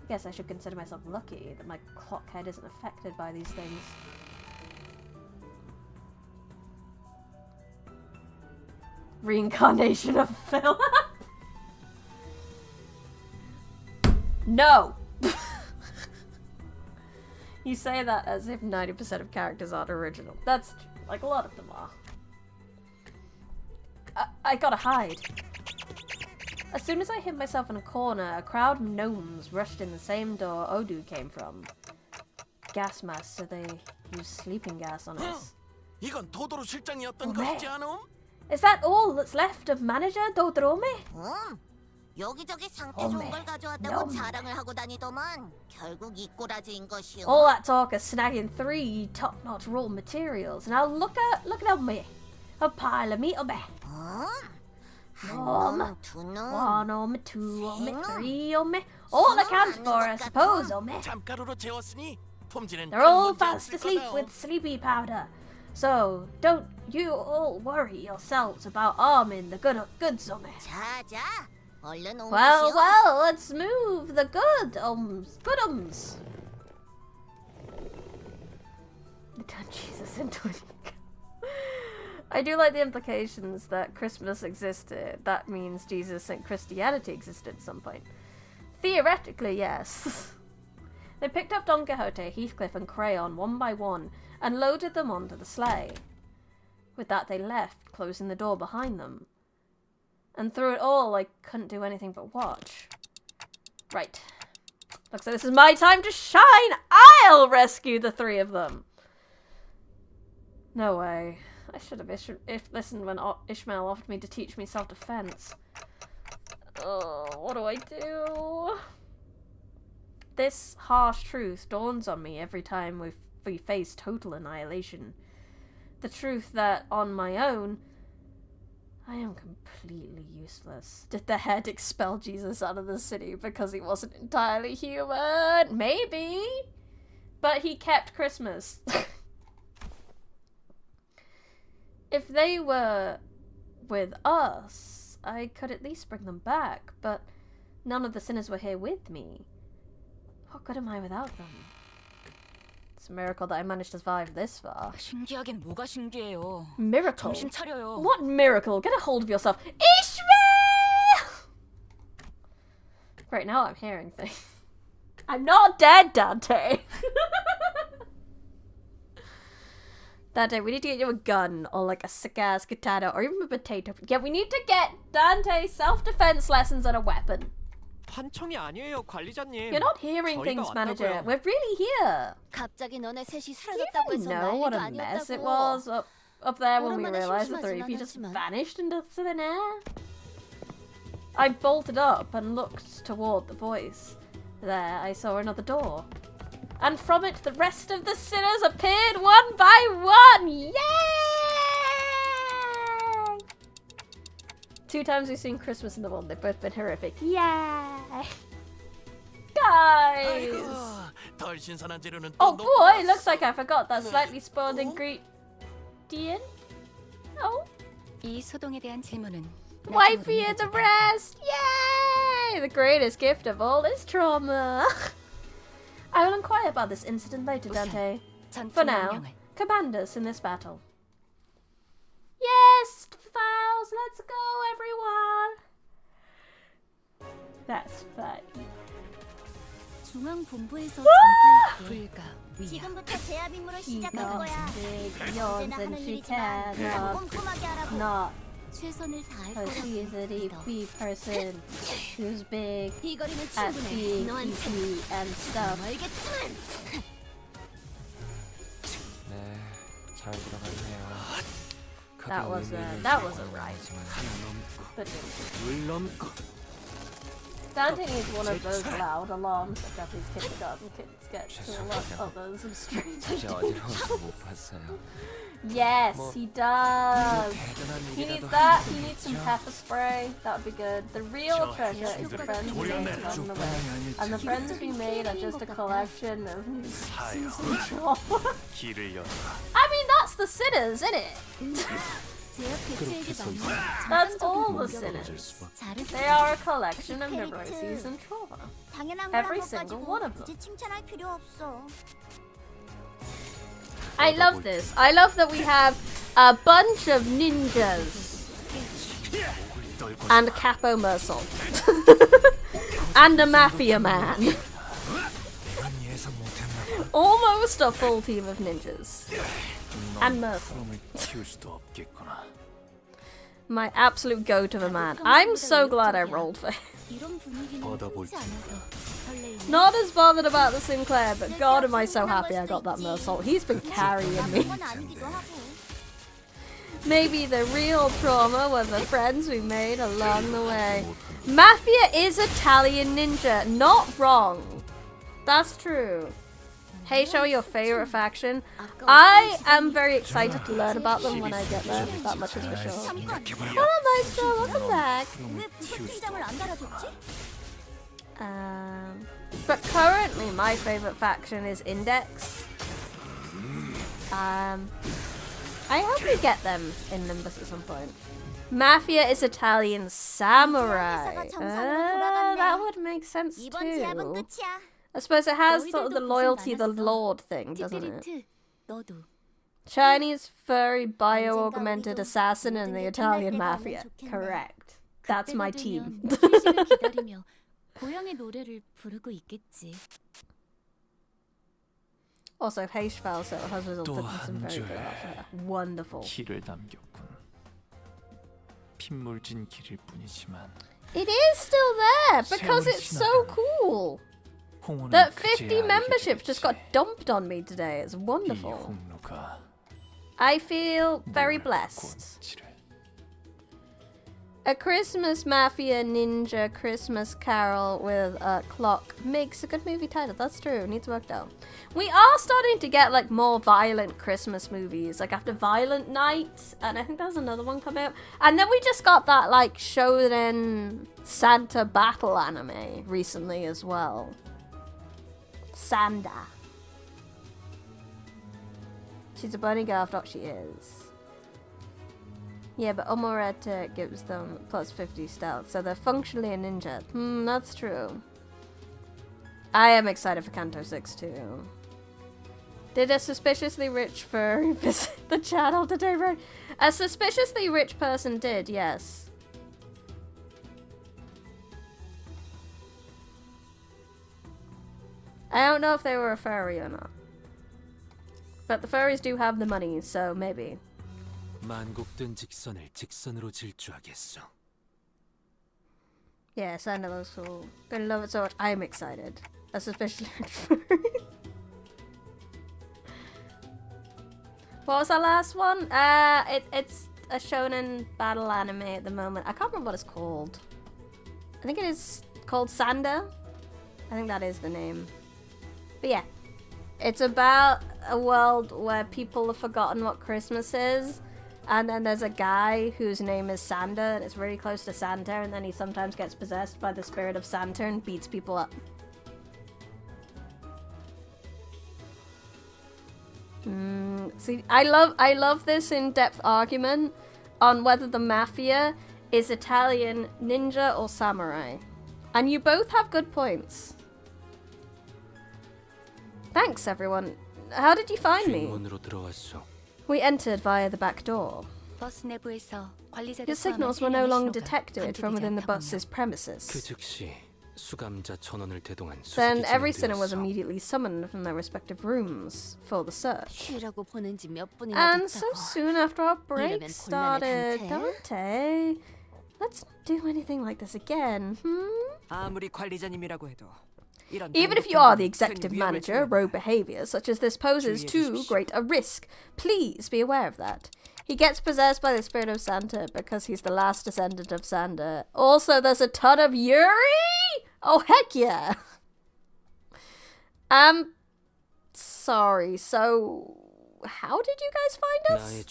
I guess I should consider myself lucky that my clock head isn't affected by these things. Reincarnation of Phil. No! You say that as if 90% of characters aren't original. That's true. Like, a lot of them are. I gotta hide. As soon as I hid myself in a corner, a crowd of gnomes rushed in the same door Odu came from. Gas mask, so they use sleeping gas on us. 이건 도도루 실장이었던 것이지 않음? Is that all that's left of manager Dodrome? 여기저기 상태 좋은 걸 가져왔다고 자랑을 하고 다니더만 결국 이 꼬라지인 것이오. All that talk of snagging 3 top-notch raw materials. Now look at me. A pile of meat on me. 한 두 놈, 1 on me, 2 on me, 3 on me. All accounted for, I suppose, on me. 잠가루로 재웠으니 품질은 They're all fast asleep with sleepy powder. So don't you all worry yourselves about arming the goods on me. 자자, 얼른 옮기시오. Well, let's move the goodums. They turned Jesus into a... I do like the implications that Christmas existed. That means Jesus and Christianity existed at some point. Theoretically, yes. They picked up Don Quixote, Heathcliff and Crayon one by one and loaded them onto the sleigh. With that they left, closing the door behind them. And through it all, I couldn't do anything but watch. Right. Looks like this is my time to shine! I'll rescue the 3 of them! No way. I should have listened when Ishmael offered me to teach me self-defense. Oh, what do I do? This harsh truth dawns on me every time we face total annihilation. The truth that, on my own, I am completely useless. Did the head expel Jesus out of the city because he wasn't entirely human? Maybe. But he kept Christmas. If they were with us, I could at least bring them back, but none of the sinners were here with me. What good am I without them? It's a miracle that I managed to survive this far. 신기하긴 뭐가 신기해요. Miracle? 정신 차려요. What miracle? Get a hold of yourself. Ishmael! Great, now I'm hearing things. I'm not dead, Dante. Dante, we need to get you a gun or like a sick-ass katana or even a potato. Yeah, we need to get Dante self-defense lessons and a weapon. 판청이 아니에요, 관리자님. You're not hearing things, manager. We're really here. 갑자기 너네 셋이 Do you even know what a mess it was up there when we realized the three of you just vanished into thin air? I bolted up and looked toward the voice. There, I saw another door. And from it, the rest of the sinners appeared one by one! Yay! 2 times we've seen Christmas in the world. They've both been horrific. Yay! Guys! Oh boy, looks like I forgot that slightly spoiled ingredient. Oh? 이 소동에 대한 질문은 Wifey and the rest! Yay! The greatest gift of all is trauma. I will inquire about this incident later, Dante. For now, command us in this battle. Yes, Files, let's go, everyone! That's funny. 중앙본부에서 불가 지금부터 제압 임무를 시작할 거야. Yawns and she cannot not 최선을 다할 because she is an EP person who's big at being EP and stuff. 네, 잘 들어갔네요. That wasn't right. But Dante needs one of those loud alarms that Japanese kindergarten kids get to alert others of strange 제 어디로도 못 봤어요. Yes, he does. He needs that. He needs some pepper spray. That would be good. The real treasure is the friends we made along the way. And the friends we made are just a collection of new season trauma. I mean, that's the sinners, isn't it? That's all the sinners. They are a collection of neuroses and trauma. Every single one of them. I love this. I love that we have a bunch of ninjas and a capo mercel and a mafia man. Almost a full team of ninjas and mercel. My absolute goat of a man. I'm so glad I rolled for him. Not as bothered about the Sinclair, but God am I so happy I got that Mersault. He's been carrying me. Maybe the real trauma were the friends we made along the way. Mafia is Italian ninja. Not wrong. That's true. Hey, show your favorite faction. I am very excited to learn about them when I get there. That much is for sure. Hello, Maestro. Welcome back. But currently my favorite faction is Index. I hope we get them in Limbus at some point. Mafia is Italian samurai. That would make sense too. I suppose it has sort of the loyalty the Lord thing, doesn't it? Chinese furry bio-augmented assassin and the Italian Mafia. Correct. That's my team. Also, Heishval so has resulted in some very good art. Wonderful. It is still there because it's so cool. That 50 memberships just got dumped on me today. It's wonderful. I feel very blessed. A Christmas Mafia Ninja Christmas Carol with a clock makes a good movie title. That's true. Needs work though. We are starting to get like more violent Christmas movies. Like after Violent Night, and I think there's another one come out. And then we just got that like Shonen Santa battle anime recently as well. Sanda. She's a bunny girl, if not she is. Yeah, but Omoreta gives them plus 50 stealth, so they're functionally a ninja. That's true. I am excited for Kanto 6 too. Did a suspiciously rich furry visit the channel today, right? A suspiciously rich person did, yes. I don't know if they were a furry or not. But the furries do have the money, so maybe. 만곡된 직선을 직선으로 질주하겠어. Yes, I know those cool. Gonna love it so much. I'm excited. A suspiciously rich furry. What was our last one? It's a shonen battle anime at the moment. I can't remember what it's called. I think it is called Sander. I think that is the name. But yeah, it's about a world where people have forgotten what Christmas is, and then there's a guy whose name is Sander, and it's really close to Santa, and then he sometimes gets possessed by the spirit of Santa and beats people up. See, I love this in-depth argument on whether the mafia is Italian, ninja, or samurai. And you both have good points. Thanks, everyone. How did you find me? We entered via the back door. Your signals were no longer detected from within the bus's premises. Then every sinner was immediately summoned from their respective rooms for the search. And so soon after our break started, Dante, let's not do anything like this again, Even if you are the executive manager, rogue behavior such as this poses too great a risk. Please be aware of that. He gets possessed by the spirit of Santa because he's the last descendant of Santa. Also, there's a ton of Yuri? Oh, heck yeah. Sorry, so how did you guys find us?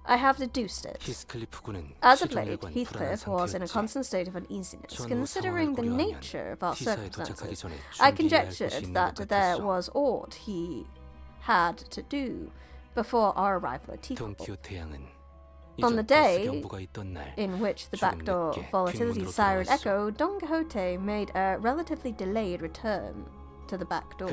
I have deduced it. As of late, Heathcliff was in a constant state of uneasiness, considering the nature of our circumstances. I conjectured that there was aught he had to do before our arrival at Teakle. On the day in which the backdoor volatility siren echoed, Don Quixote made a relatively delayed return to the back door.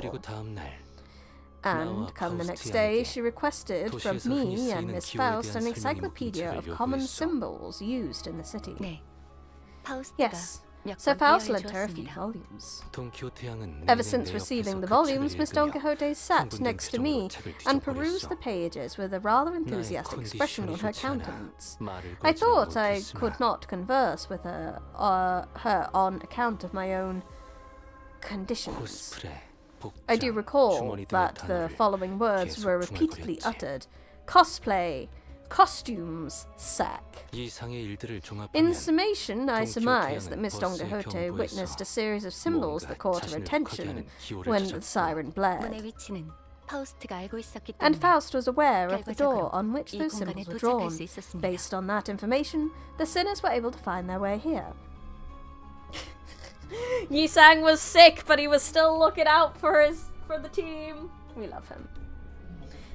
And come the next day, she requested from me and Miss Faust an encyclopedia of common symbols used in the city. Yes, so Faust lent her a few volumes. Ever since receiving the volumes, Miss Don Quixote sat next to me and perused the pages with a rather enthusiastic expression on her countenance. I thought I could not converse with her on account of my own conditions. I do recall that the following words were repeatedly uttered. Cosplay, costumes, sack. In summation, I surmise that Miss Don Quixote witnessed a series of symbols that caught her attention when the siren blared. And Faust was aware of the door on which those symbols were drawn. Based on that information, the sinners were able to find their way here. Yi-sang was sick, but he was still looking out for the team. We love him.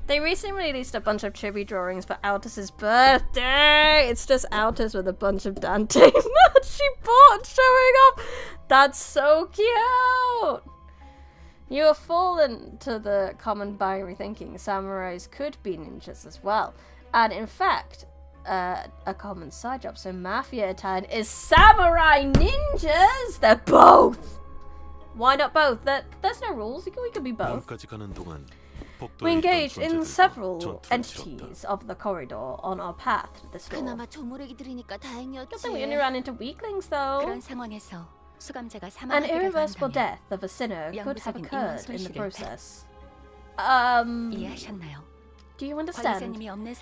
They recently released a bunch of chibi drawings for Altus's birthday. It's just Altus with a bunch of Dante merch she bought showing up. That's so cute. You have fallen to the common binary thinking samurais could be ninjas as well. And in fact, a common side job. So Mafia Italian is samurai ninjas. They're both. Why not both? There's no rules. We could be both. We engaged in several entities of the corridor on our path to this door. Good thing we only ran into weaklings, though. An irreversible death of a sinner could have occurred in the process. Do you understand?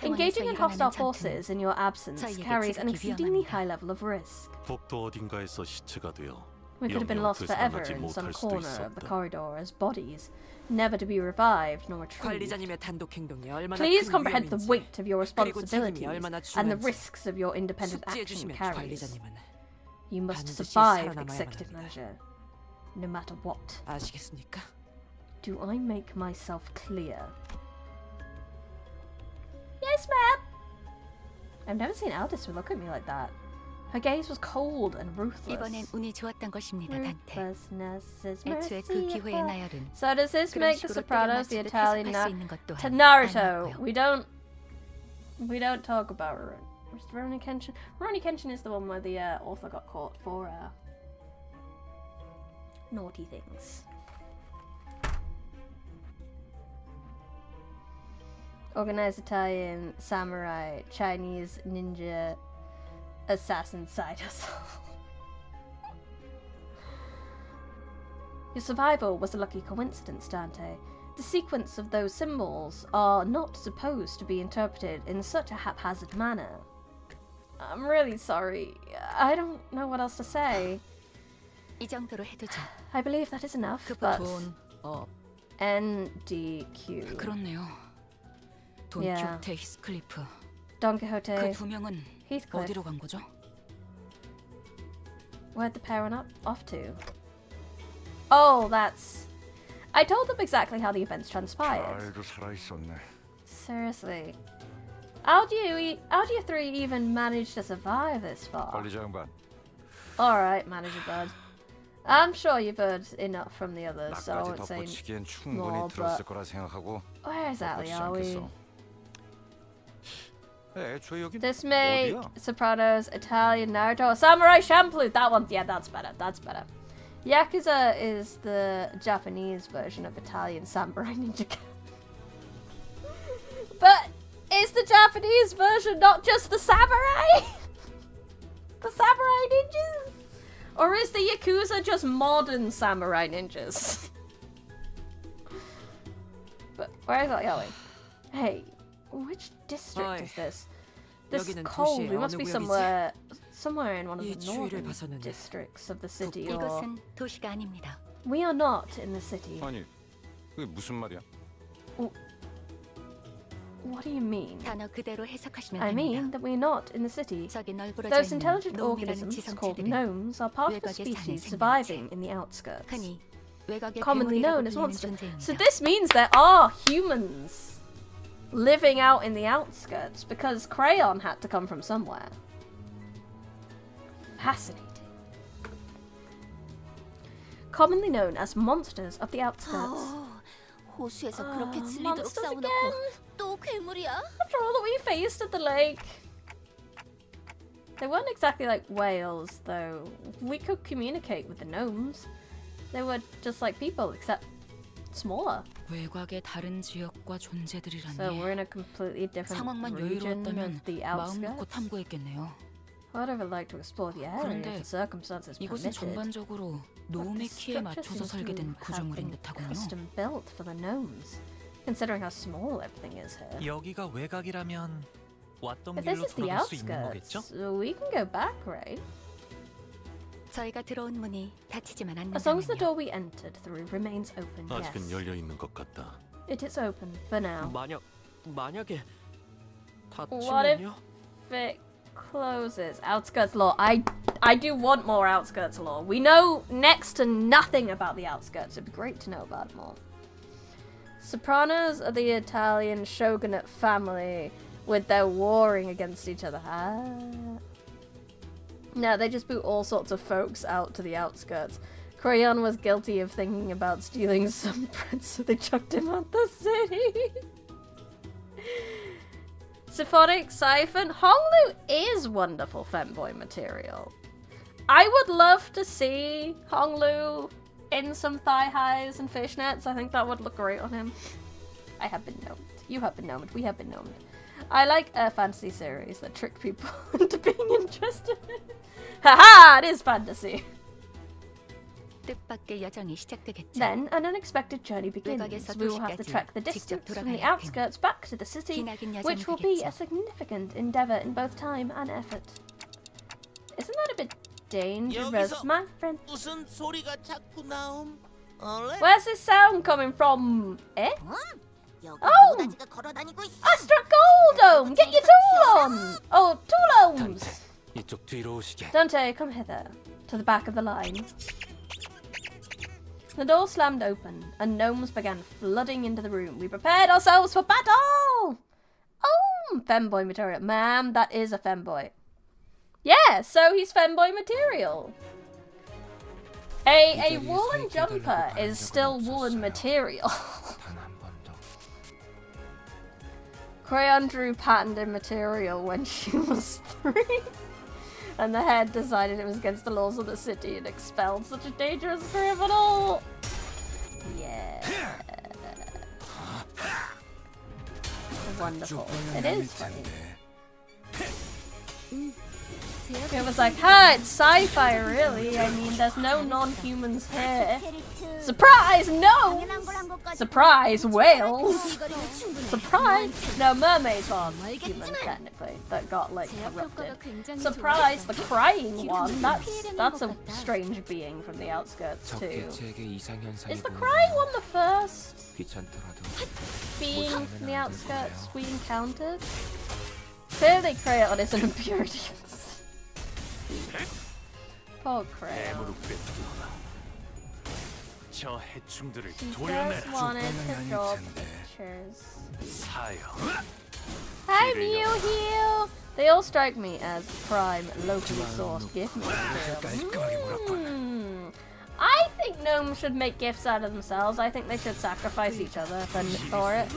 Engaging in hostile forces in your absence carries an exceedingly high level of risk. We could have been lost forever in some corner of the corridor as bodies, never to be revived nor retrieved. Please comprehend the weight of your responsibilities and the risks of your independent action carries. You must survive, Executive Manager, no matter what. Do I make myself clear? Yes, ma'am! I've never seen Aldous look at me like that. Her gaze was cold and ruthless. 이번엔 운이 좋았던 것입니다, 단테. Ruthlessness is 애초에 그 기회의 나열은 So does this 그런 make the 식으로 Sopranos the 때려 맞추듯 Italian 해석할 수 있는 것 또한 to Naruto? 아니었고요. We don't talk about Rurouni Kenshin. Rurouni Kenshin is the one where the author got caught for naughty things. Organized Italian, samurai, Chinese, ninja, assassin side hustle. Your survival was a lucky coincidence, Dante. The sequence of those symbols are not supposed to be interpreted in such a haphazard manner. I'm really sorry. I don't know what else to say. 이 정도로 해두죠. I believe that is enough, but 돈, NDQ. 그렇네요. 돈 Yeah. quijote, 히스클리프. Don Quixote, 그 두 명은 Heathcliff. 어디로 간 거죠? Where'd the pair run off to? Oh, that's... I told them exactly how the events transpired. 잘도 살아있었네. Seriously. How do you three even manage to survive this far? 관리자 양반. Alright, Manager Bud. I'm sure you've heard enough from the others, so I 나까지 won't say 덧붙이기엔 충분히 more, 들었을 but... 거라 생각하고 Where exactly are we? 애초에 여긴 This make 어디야? Sopranos, Italian, Naruto, Samurai Champloo. That one, yeah, that's better. That's better. Yakuza is the Japanese version of Italian Samurai Ninja. But is the Japanese version not just the samurai? The samurai ninjas? Or is the Yakuza just modern samurai ninjas? But where is that going? Hey, which district is this? This 여기는 cold. 도시의 We must 어느 be 구역이지? somewhere in one of 이 the 추위를 northern 벗었는데. districts of the city. Or 이곳은 도시가 아닙니다. we are not in the city. 아니, 그게 무슨 말이야? What do you mean? 단어 그대로 해석하시면 I mean 됩니다. that we're not in the city. 저기 널브러져 Those 있는 intelligent 놈이라는 organisms called 지성체들은 gnomes are part of the 외곽에 사는 species 생명체. surviving in the outskirts, 흔히 외곽의 commonly 괴물이라고 known as 불리는 monsters. 존재입니다. So this means there are humans living out in the outskirts because Crayon had to come from somewhere. Fascinating. Commonly known as monsters of the outskirts. 호수에서 그렇게 질리도록 monsters 싸워놓고 again? 또 괴물이야? After all that we faced at the lake. They weren't exactly like whales, though. We could communicate with the gnomes. They were just like people, except smaller. 외곽의 다른 지역과 존재들이라니. So we're in a completely different 상황만 region 여유로웠다면 of the 마음 놓고 outskirts. 탐구했겠네요. I'd have liked to explore the area 그런데 if the circumstances 이곳은 permitted. 전반적으로 But the 노음의 키에 structure 맞춰서 seems to 설계된 have 구조물인 been 듯하군요. custom built for the gnomes, considering how small everything is here. 여기가 외곽이라면 왔던 If this 길로 is the 돌아갈 수 있는 거겠죠? outskirts, we can go back, right? 저희가 들어온 문이 닫히지만 As long as the 않는다면요. door we entered through remains open, 아직은 yes. 열려 있는 것 같다. It is open for now. 만약에 What if 닫히면요? it closes? Outskirts lore. I do want more outskirts lore. We know next to nothing about the outskirts. It'd be great to know about it more. Sopranos are the Italian shogunate family with their warring against each other. No, they just boot all sorts of folks out to the outskirts. Crayon was guilty of thinking about stealing some prince, so they chucked him out the city. Symphonic Siphon. Honglu is wonderful femboy material. I would love to see Honglu in some thigh highs and fishnets. I think that would look great on him. I have been gnomed. You have been gnomed. We have been gnomed. I like fantasy series that trick people into being interested in it. Haha! It is fantasy. 뜻밖의 여정이 시작되겠죠. Then an unexpected journey begins. 외곽에서 We will have to 도시까지 trek the 직접 distance from the 돌아가야 outskirts back to the city, 기나긴 which will be a 여정이겠죠. significant endeavor in both time and effort. Isn't that a bit dangerous, 여기서 my friend? 무슨 소리가 자꾸 나옴? 얼레? Where's this sound coming from? Eh? 여기 Oh! 모가지가 걸어다니고 있어. Astra Goldome! Get your tool on! Oh, toolomes! 이쪽 뒤로 오시게. Dante, come hither, to the back of the line. The door slammed open, and gnomes began flooding into the room. We prepared ourselves for battle! Oh, femboy material. Ma'am, that is a femboy. Yeah, so he's femboy material. A woolen jumper is still woolen material. Crayon drew patterned in material when she was 3. And the head decided it was against the laws of the city and expelled such a dangerous criminal. Yeah. Wonderful. It is funny. It was like, it's sci-fi, really. I mean, there's no non-humans here. Surprise, no! Surprise, whales! Surprise! No, mermaids are human, technically, that got, like, corrupted. Surprise, the crying one! That's a strange being from the outskirts, too. Is the crying one the first being from the outskirts we encountered? Clearly, Crayon is an impurity. Poor Crayon. She just wanted to draw pictures. Hi, Mew. They all strike me as prime, locally sourced gift material. I think gnomes should make gifts out of themselves. I think they should sacrifice each other for it.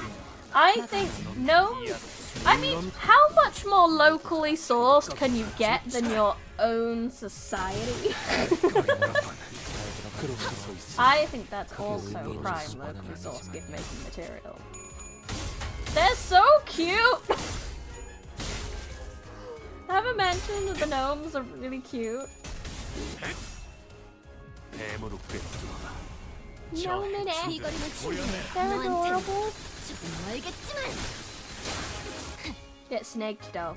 I think gnomes... I mean, how much more locally sourced can you get than your own society? I think that's also prime locally sourced gift making material. They're so cute! I haven't mentioned that the gnomes are really cute. They're adorable. Get snaked though.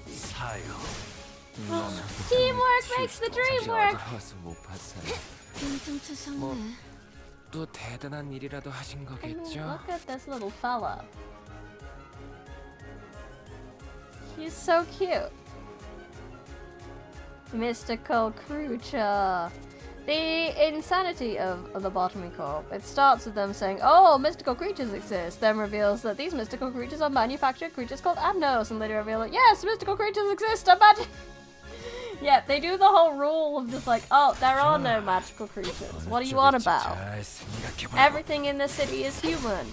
Teamwork makes the dream work. 또 대단한 일이라도 하신 거겠죠? Look at this little fella. He's so cute. Mystical creature. The insanity of the Botany Corp. It starts with them saying, oh, mystical creatures exist, then reveals that these mystical creatures are manufactured creatures called Amnos, and later reveal that, yes, mystical creatures exist, imagine. Yeah, they do the whole rule of just like, oh, there are no magical creatures. What are you on about? Everything in the city is human.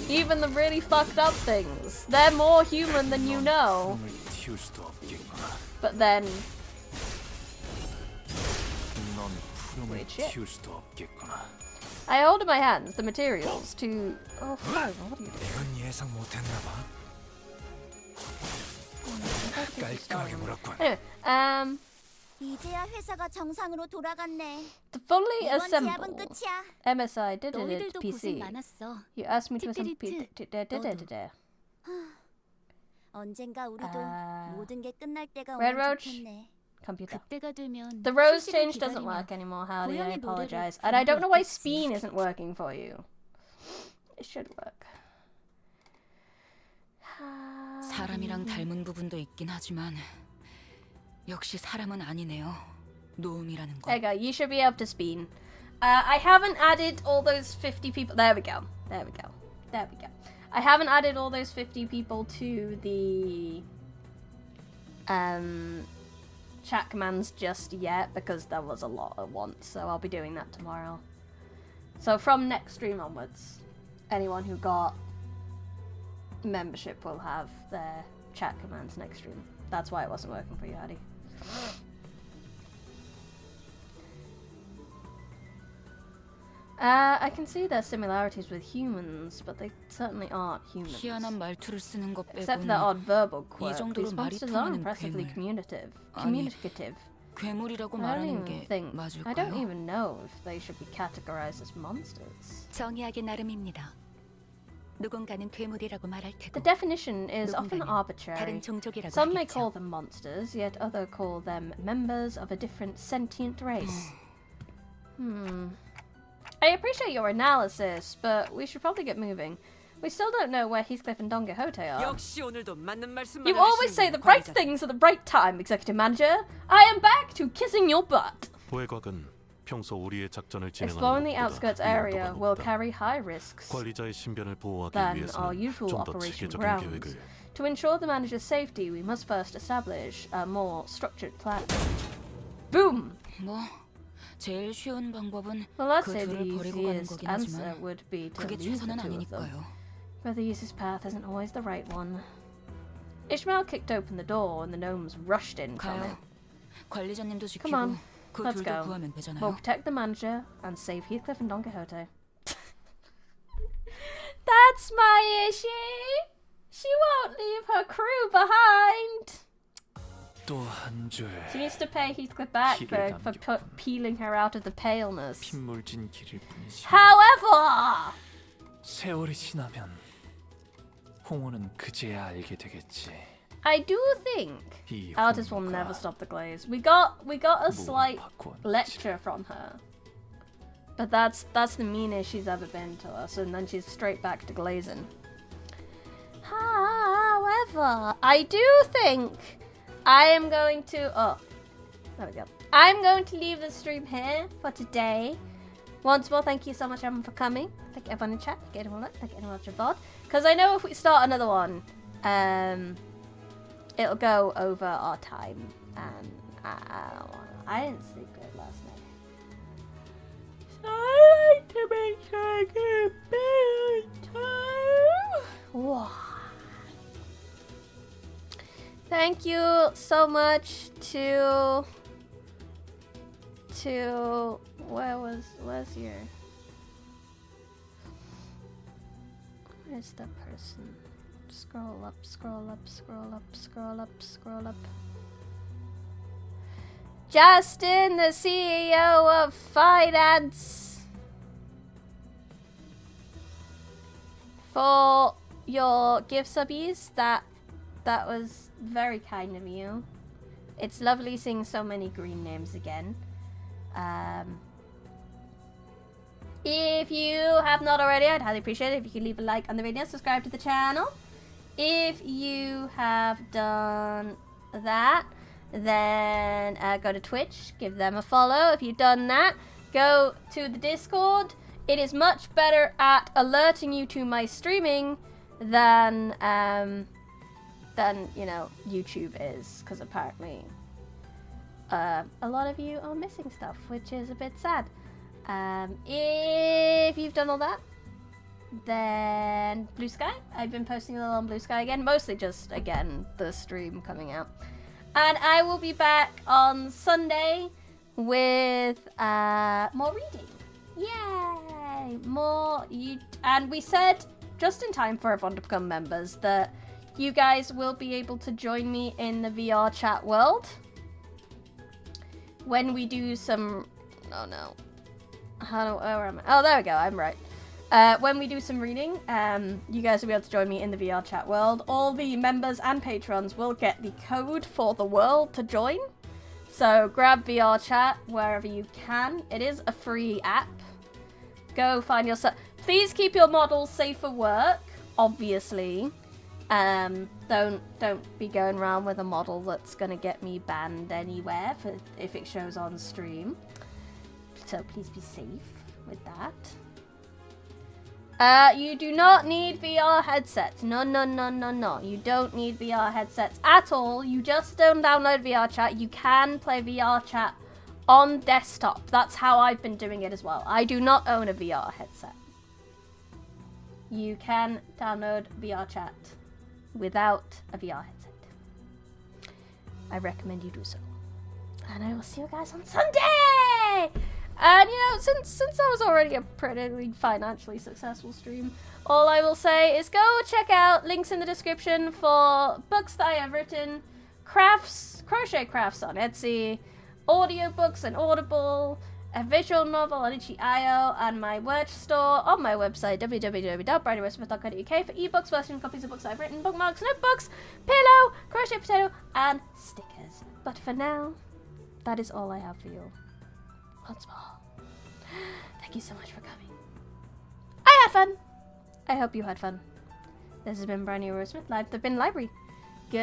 Even the really fucked up things. They're more human than you know. But then... weird shit. I hold in my hands the materials to... Oh, fine, what are you doing? Anyway, 이제야 회사가 정상으로 돌아갔네. to fully 이번 assemble 제압은 끝이야. MSI did it 너희들도 고생 PC. 많았어. You asked me to assemble 너도. 언젠가 우리도 모든 게 끝날 때가 Red 오면 Roach, 좋겠네. computer. 그때가 되면 The rose 휴식을 change doesn't 기다리며 work anymore, Howdy. I 고양이 노래를 apologize. And I don't know why 부르고 Speen isn't working for you. It should work. 사람이랑 닮은 부분도 있긴 하지만 역시 사람은 아니네요. 노음이라는 거. There you go. You should be able to Speen. I haven't added all those 50 people. There we go. There we go. There we go. I haven't added all those 50 people to the chat commands just yet because there was a lot at once. So I'll be doing that tomorrow. So from next stream onwards, anyone who got membership will have their chat commands next stream. That's why it wasn't working for you, Addy. I can see their similarities with humans, but they certainly aren't humans. 희한한 말투를 쓰는 것 Except for their odd verbal 이 quirk, 정도로 these 말이 monsters are 통하는 impressively 괴물. communicative. 괴물이라고 I don't 말하는 even 게 think, I don't 맞을까요? even know if they should be categorized as monsters. 정의하기 나름입니다. 누군가는 괴물이라고 말할 The 테고 definition is often 누군가는 arbitrary. 다른 종족이라고 Some may 하겠죠. call them monsters, yet others call them members of a different sentient race. I appreciate your analysis, but we should probably get moving. We still don't know where Heathcliff and Don Quixote are. 역시 오늘도 맞는 말씀만 You always say the right things at the right time, Executive Manager. I am back to kissing your butt. 보혜곽은 평소 우리의 작전을 Exploring the 진행하는 outskirts 것보다 area 위험도가 will 높다. carry high risks 관리자의 신변을 보호하기 than our 위해서는 usual 좀 더 operation 체계적인 grounds. 계획을 To ensure the manager's safety, we must first establish a more structured plan. Boom! 뭐 제일 쉬운 방법은 Well, I'd 그 say the 둘을 버리고 가는 easiest 거긴 answer 하지만 would be to 그게 leave the 최선은 two of them. 아니니까요. But the easiest path isn't always the right one. Ishmael kicked open the door and the gnomes rushed in from 가요. it. 관리자님도 Come 지키고 on, 그 let's 둘도 go. 구하면 We'll 되잖아요. protect the manager and save Heathcliff and Don Quixote. That's my issue! She won't leave her crew behind! 또 한 줄 She needs to pay Heathcliff back 길을 for peeling her out of the paleness. 핏물진 길일 뿐이지. However! 세월이 지나면 홍호는 그제야 알게 되겠지. I do think 이 artists will 홍호가 never stop the glaze. We got a slight 바꿔왔는지. lecture from her. But that's the meanest she's ever been to us, and then she's straight back to glazing. However, I do think I am going to there we go. I'm going to leave the stream here for today. Once more, thank you so much everyone for coming. Thank you everyone in chat, thank you everyone thank you everyone watching VOD. Because I know if we start another one, it'll go over our time, and I didn't sleep good last night. So I like to make sure I get bedtime. Wow. Thank you so much to where's your where's the person? Scroll up, scroll up, scroll up, scroll up, scroll up. Justin, the CEO of Finance, for your gift subbies. That was very kind of you. It's lovely seeing so many green names again. If you have not already, I'd highly appreciate it if you could leave a like on the video, subscribe to the channel. If you have done that, then go to Twitch, give them a follow. If you've done that, go to the Discord. It is much better at alerting you to my streaming than you know, YouTube is, because apparently a lot of you are missing stuff, which is a bit sad. If you've done all that, then Blue Sky. I've been posting a little on Blue Sky again, mostly just, again, the stream coming out. And I will be back on Sunday with more reading. Yay! More and we said, just in time for everyone to become members, that you guys will be able to join me in the VR chat world when we do some... Oh no. Where am I? Oh, there we go. I'm right. When we do some reading, you guys will be able to join me in the VR chat world. All the members and patrons will get the code for the world to join. So grab VR chat wherever you can. It is a free app. Go find yourself. Please keep your models safe for work, obviously. Don't be going around with a model that's gonna get me banned anywhere if it shows on stream. So please be safe with that. You do not need VR headsets. No. You don't need VR headsets at all. You just don't download VR chat. You can play VR chat on desktop. That's how I've been doing it as well. I do not own a VR headset. You can download VR chat without a VR headset. I recommend you do so. And I will see you guys on Sunday! And you know, since I was already a pretty financially successful stream, all I will say is go check out links in the description for books that I have written, crochet crafts on Etsy, audiobooks on Audible, a visual novel on itch.io, and my merch store on my website www.bridewestmith.co.uk for ebooks, version copies of books I've written, bookmarks, notebooks, pillow, crochet potato, and stickers. But for now, that is all I have for you. Once more, thank you so much for coming. I had fun. I hope you had fun. This has been Brand New Rosemith Live. They've been Library. Good.